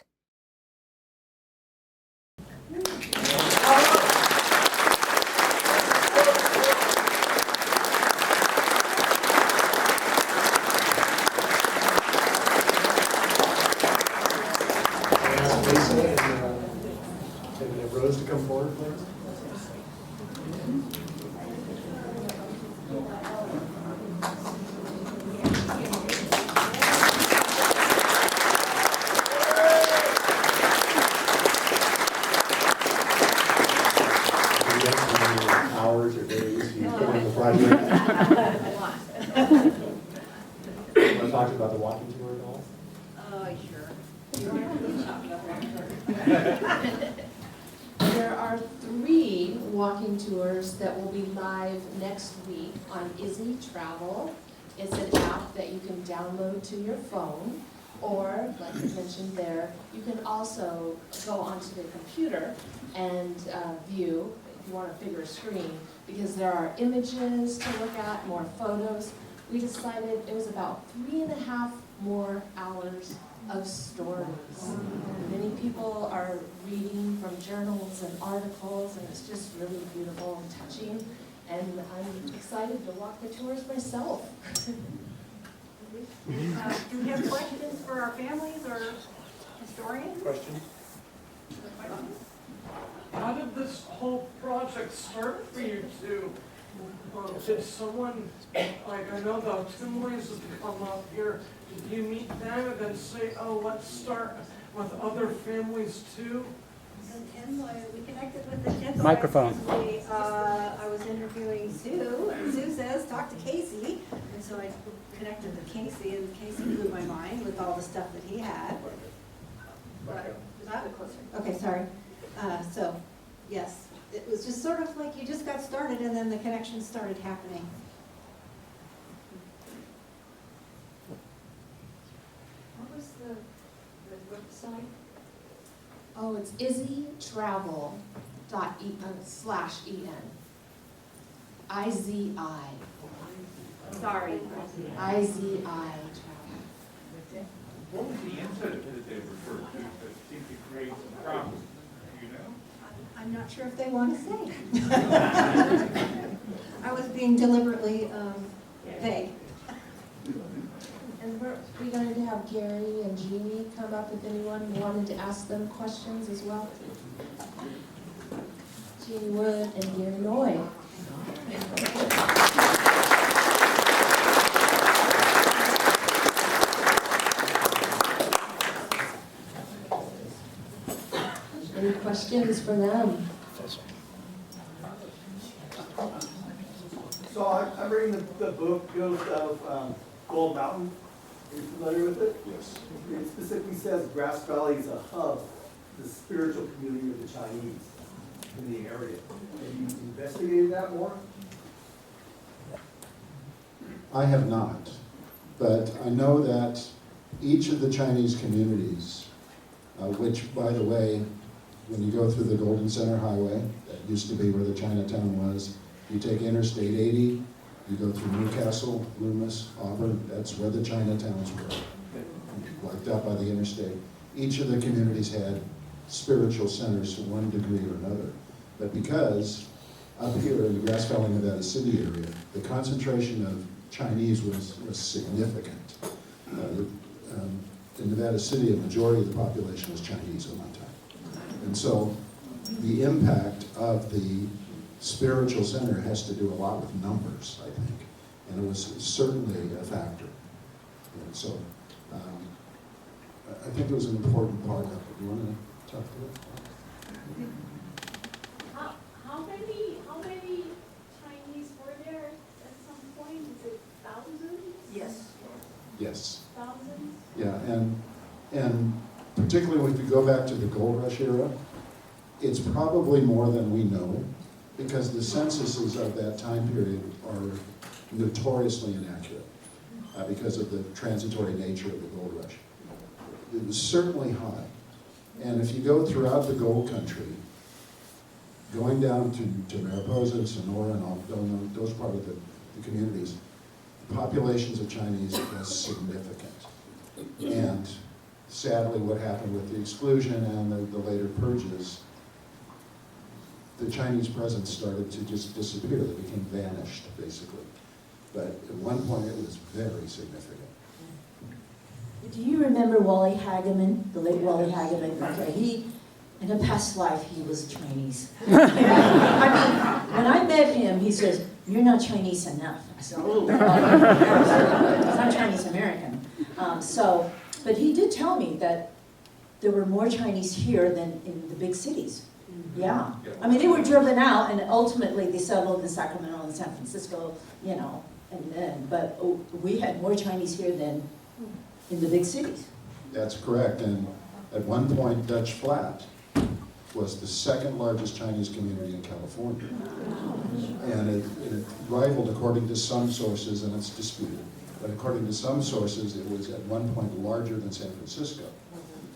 Rose to come forward, please. Hours or days you put in the project. Want to talk about the walking tour at all? There are 3 walking tours that will be live next week on Izzy Travel. It's an app that you can download to your phone, or, like I mentioned there, you can also go onto the computer and view, if you want a bigger screen, because there are images to look at, more photos. We decided it was about 3.5 more hours of stories. Many people are reading from journals and articles, and it's just really beautiful and touching. And I'm excited to walk the tours myself. Do we have questions for our families or historians? Questions? How did this whole project start for you two? Did someone, like I know the Tinloys have come up here, did you meet them and then say, oh, let's start with other families too? We connected with the Tinloy. Microphone. I was interviewing Sue, and Sue says, talk to Casey. And so I connected with Casey, and Casey blew my mind with all the stuff that he had. Okay, sorry. So, yes, it was just sort of like you just got started, and then the connection started happening. What was the website? Oh, it's izzytravel.en. IZI. Sorry. IZI travel. What was the incident that they referred to that seemed to create some problems? Do you know? I'm not sure if they want to say. I was being deliberately vague. And we're going to have Gary and Jeannie come up if anyone wanted to ask them questions as well. Jeannie Wood and Gary Noy. Any questions for them? So I'm reading the book Ghost of Gold Mountain. Are you familiar with it? Yes. It specifically says Grass Valley is a hub, the spiritual community of the Chinese in the area. Have you investigated that more? I have not, but I know that each of the Chinese communities, which, by the way, when you go through the Golden Center Highway, that used to be where the Chinatown was, you take Interstate 80, you go through Newcastle, Loomis, Auburn, that's where the Chinatowns were, wiped out by the interstate. Each of the communities had spiritual centers to one degree or another. But because up here in the Grass Valley, Nevada City area, the concentration of Chinese was significant. In Nevada City, a majority of the population was Chinese at one time. And so the impact of the spiritual center has to do a lot with numbers, I think. And it was certainly a factor. And so I think it was an important part of it. Do you want to talk to that? How many Chinese were there at some point? Is it thousands? Yes. Yes. Thousands? Yeah, and particularly if you go back to the gold rush era, it's probably more than we know, because the censuses of that time period are notoriously inaccurate because of the transitory nature of the gold rush. It was certainly high. And if you go throughout the gold country, going down to Mariposa and Sonora and all those part of the communities, the populations of Chinese was significant. And sadly, what happened with the exclusion and the later purges, the Chinese presence started to just disappear. They became vanished, basically. But at one point, it was very significant. Do you remember Wally Hageman, the late Wally Hageman? Okay, in a past life, he was Chinese. I mean, when I met him, he says, "You're not Chinese enough." I said, "Oh, he's not Chinese American." But he did tell me that there were more Chinese here than in the big cities. Yeah. I mean, they were driven out, and ultimately they settled in Sacramento and San Francisco, you know, but we had more Chinese here than in the big cities. That's correct. And at one point, Dutch Flat was the second largest Chinese community in California. And it rivaled, according to some sources, and it's disputed, but according to some sources, it was at one point larger than San Francisco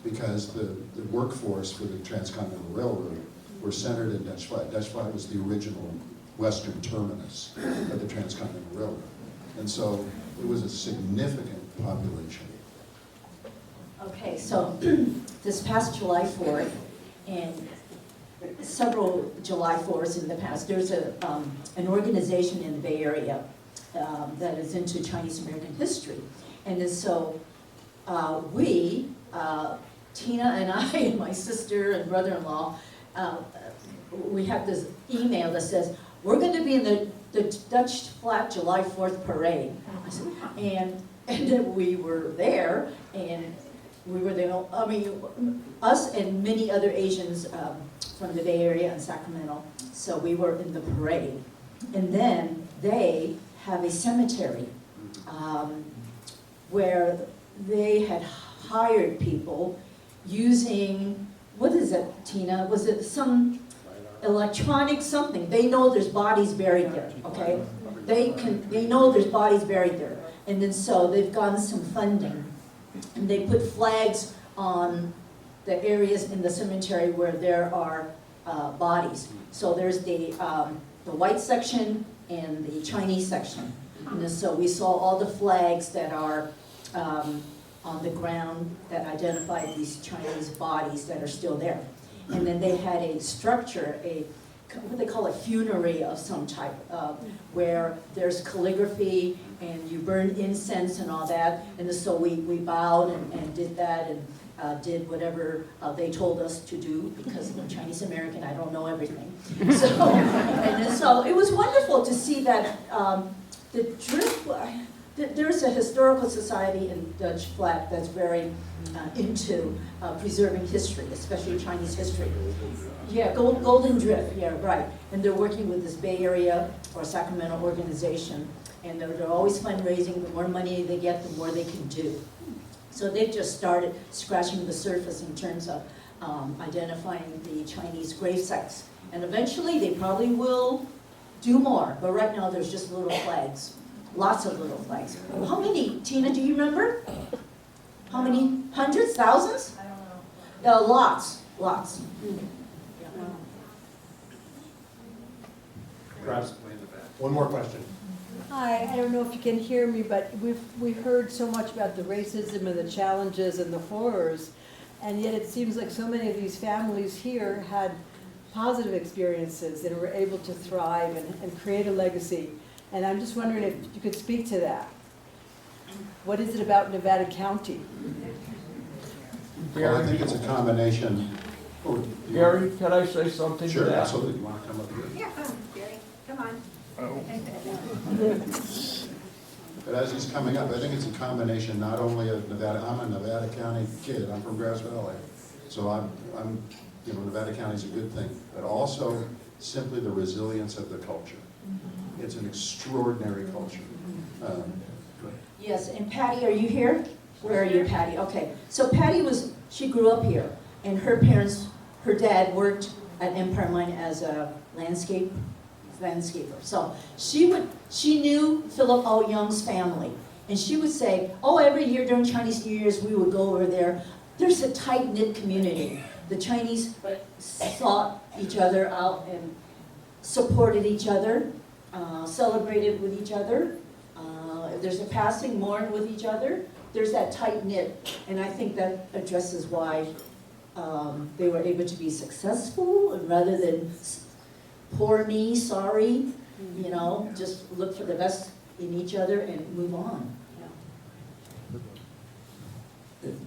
because the workforce for the Transcontinental Railroad were centered in Dutch Flat. Dutch Flat was the original western terminus of the Transcontinental Railroad. And so it was a significant population. Okay, so this past July 4th, and several July 4ths in the past, there's an organization in the Bay Area that is into Chinese American history. And so Tina and I and my sister and brother-in-law, we have this email that says, "We're going to be in the Dutch Flat July 4th parade." And then we were there, and we were there, I mean, us and many other Asians from the Bay Area and Sacramento, so we were in the parade. And then they have a cemetery where they had hired people using, what is it, Tina? Was it some electronic something? They know there's bodies buried there, okay? They know there's bodies buried there. And then so they've gotten some funding, and they put flags on the areas in the cemetery where there are bodies. So there's the white section and the Chinese section. And then so we saw all the flags that are on the ground that identify these Chinese bodies that are still there. And then they had a structure, what they call a funerary of some type, where there's calligraphy and you burn incense and all that. And so we bowed and did that and did whatever they told us to do, because I'm Chinese American, I don't know everything. So it was wonderful to see that the drift. There's a historical society in Dutch Flat that's very into preserving history, especially Chinese history. Yeah, Golden Drift, yeah, right. And they're working with this Bay Area or Sacramento organization, and they're always fundraising. The more money they get, the more they can do. So they've just started scratching the surface in terms of identifying the Chinese grave sites. And eventually they probably will do more, but right now there's just little flags. Lots of little flags. How many, Tina, do you remember? How many? Hundreds? Thousands? I don't know. Lots. Perhaps one more question. Hi, I don't know if you can hear me, but we've heard so much about the racism and the challenges and the horrors, and yet it seems like so many of these families here had positive experiences and were able to thrive and create a legacy. And I'm just wondering if you could speak to that. What is it about Nevada County? Well, I think it's a combination. Gary, can I say something Sure, to that? absolutely. You want to come up here? Yeah, Gary, come on. But as he's coming up, I think it's a combination not only of Nevada. I'm a Nevada County kid. I'm from Grass Valley, so I'm Nevada County's a good thing, but also simply the resilience of the culture. It's an extraordinary culture. Yes, and Patty, are you here? Where are you, Patty? Okay, so Patty she grew up here, and her dad worked at Empire Mine as a landscape landscaper. So she knew Philip Oyung's family. And she would say, oh, every year during Chinese New Year's, we would go over there. There's a tight-knit community. The Chinese sought each other out and supported each other, celebrated with each other. If there's a passing, mourn with each other. There's that tight-knit, and I think that addresses why they were able to be successful, and rather than poor me, sorry, you know, just look for the best in each other and move on.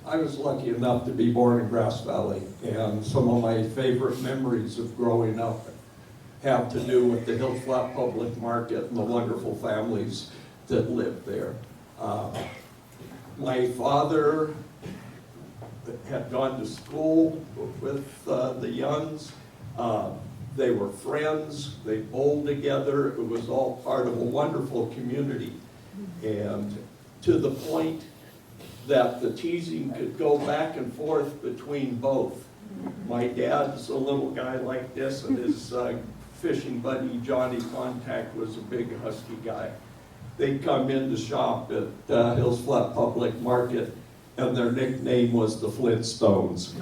I was lucky enough to be born in Grass Valley, and some of my favorite memories of growing up have to do with the Hills Flat Public Market and the wonderful families that lived there. My father had gone to school with the Youngs. They were friends, they bowled together. It was all part of a wonderful community. And to the point that the teasing could go back and forth between both. My dad's a little guy like this, and his fishing buddy, Johnny Contact, was a big husky guy. They'd come in to shop at Hills Flat Public Market, and their nickname was the Flintstones.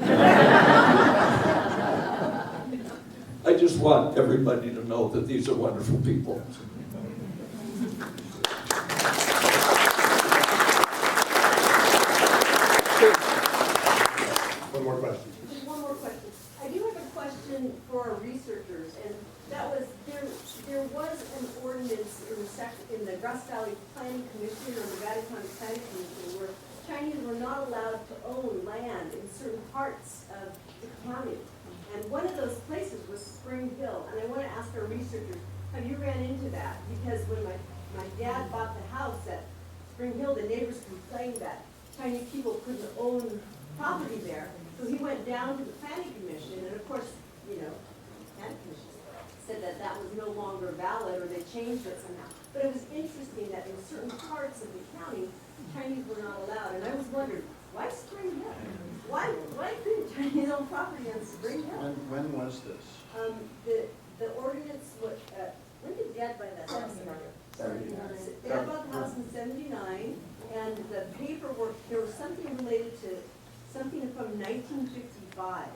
I just want everybody to know that these are wonderful people. One more question. Just one more question. I do have a question for our researchers, and that was there was an ordinance in the Grass Valley Planning Commission or Nevada County Planning Commission where Chinese were not allowed to own land in certain parts of the county. And one of those places was Spring Hill. And I want to ask our researchers, have you ran into that? Because when my dad bought the house at Spring Hill, the neighbors complained that Chinese people couldn't own property there. So he went down to the planning commission, and of course, you know, the planning commission said that that was no longer valid, or they changed it somehow. But it was interesting that in certain parts of the county, Chinese were not allowed. And I was wondering, why Spring Hill? Why couldn't Chinese own property on Spring Hill? When was this? The ordinance, when did Dad buy that house? 79. Dad bought the house in 79, and the paperwork, there was something related to something from 1955.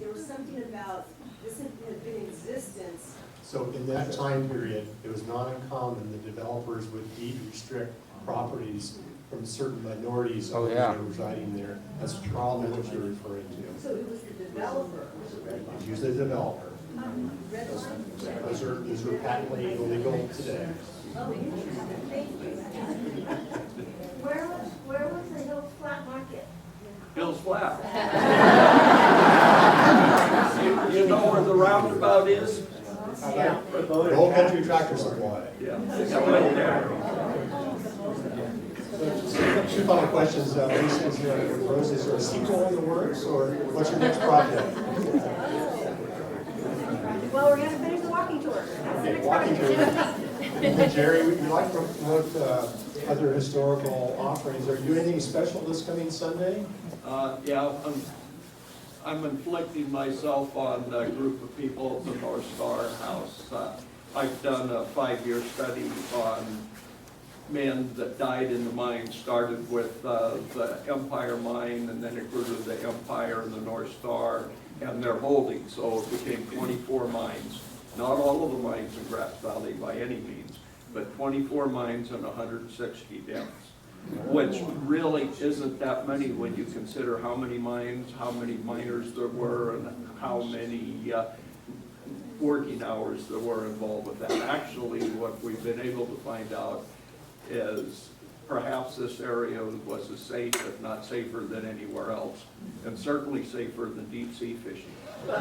There was something about this had been in existence. So in that time period, it was not uncommon that developers would deed restrict properties from certain minorities who were residing there. That's probably what you're referring to. So it was the developer. It's usually the developer. Those are patently illegal today. Oh, interesting. Thank you. Where was the Hills Flat Market? Hills Flat. You know where the roundabout is? Yeah. The Old Country Tractor Supply. Yeah, right there. Two final questions. Rose, is there a sequel in the works, or what's your next project? Well, we're going to finish the walking tour. That's the next Walking project. tour. Jerry, we'd like to promote other historical offerings. Are you doing anything special this coming Sunday? Yeah, I'm inflicting myself on a group of people at the North Star House. I've done a 5-year study on men that died in the mine. Started with the Empire Mine, and then it grew to the Empire and the North Star and their holdings. So it became 24 mines. Not all of the mines in Grass Valley by any means, but 24 mines and 160 dams, which really isn't that many when you consider how many mines, how many miners there were, and how many working hours there were involved with that. Actually, what we've been able to find out is perhaps this area was as safe, if not safer, than anywhere else, and certainly safer than deep sea fishing. So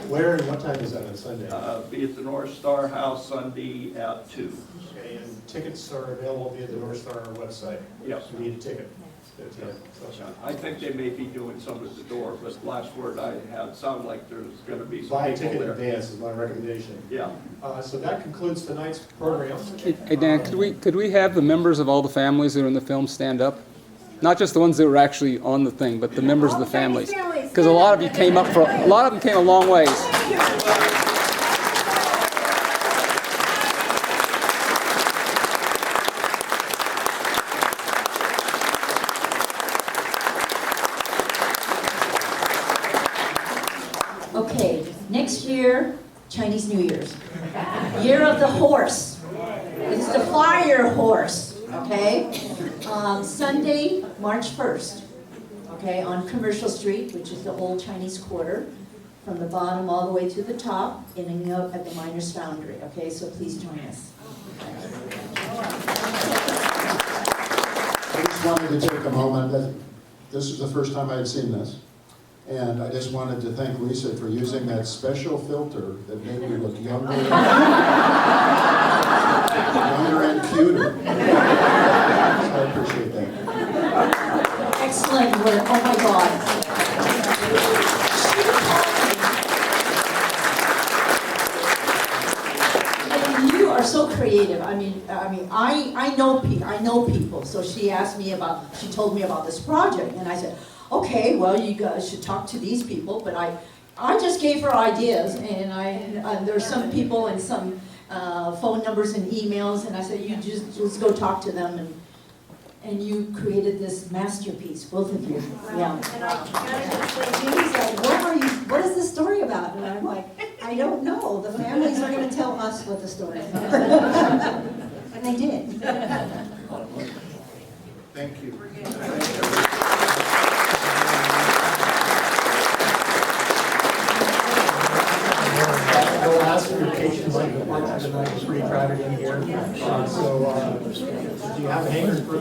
where and what time is that on Sunday? Be at the North Star House Sunday at 2. Okay, and tickets are available via the North Star website. Yes. You need a ticket. I think they may be doing some at the door, but last word I had sounded like there's going to be some Buy a people ticket in there. advance is my recommendation. Yeah. So that concludes tonight's program. Hey Dan, could we have the members of all the families that are in the film stand up? Not just the ones that were actually on the thing, but the members of the families. Because a lot of them came a long ways. year, Chinese New Year's. Year of the horse. It's the fire horse, okay? Sunday, March 1st, okay, on Commercial Street, which is the old Chinese Quarter, from the bottom all the way to the top, ending up at the Miners Foundry, okay? So please join us. I just wanted to take a moment. This is the first time I had seen this. And I just wanted to thank Lisa for using that special filter that made me look younger, younger and cuter. So I appreciate that. Excellent work. Oh my God. You are so creative. I know people. So she told me about this project, and I said, okay, well, you guys should talk to these people. But I just gave her ideas, and there's some people and some phone numbers and emails, and I said, you just go talk to them, and you created this masterpiece, both of you. Yeah. And Jamie's like, what is this story about? And I'm like, I don't know. The families are going to tell us what the story is about. And they did. Thank you. We'll ask for your patience. The park tonight is pretty crowded in here. Do you have hangers for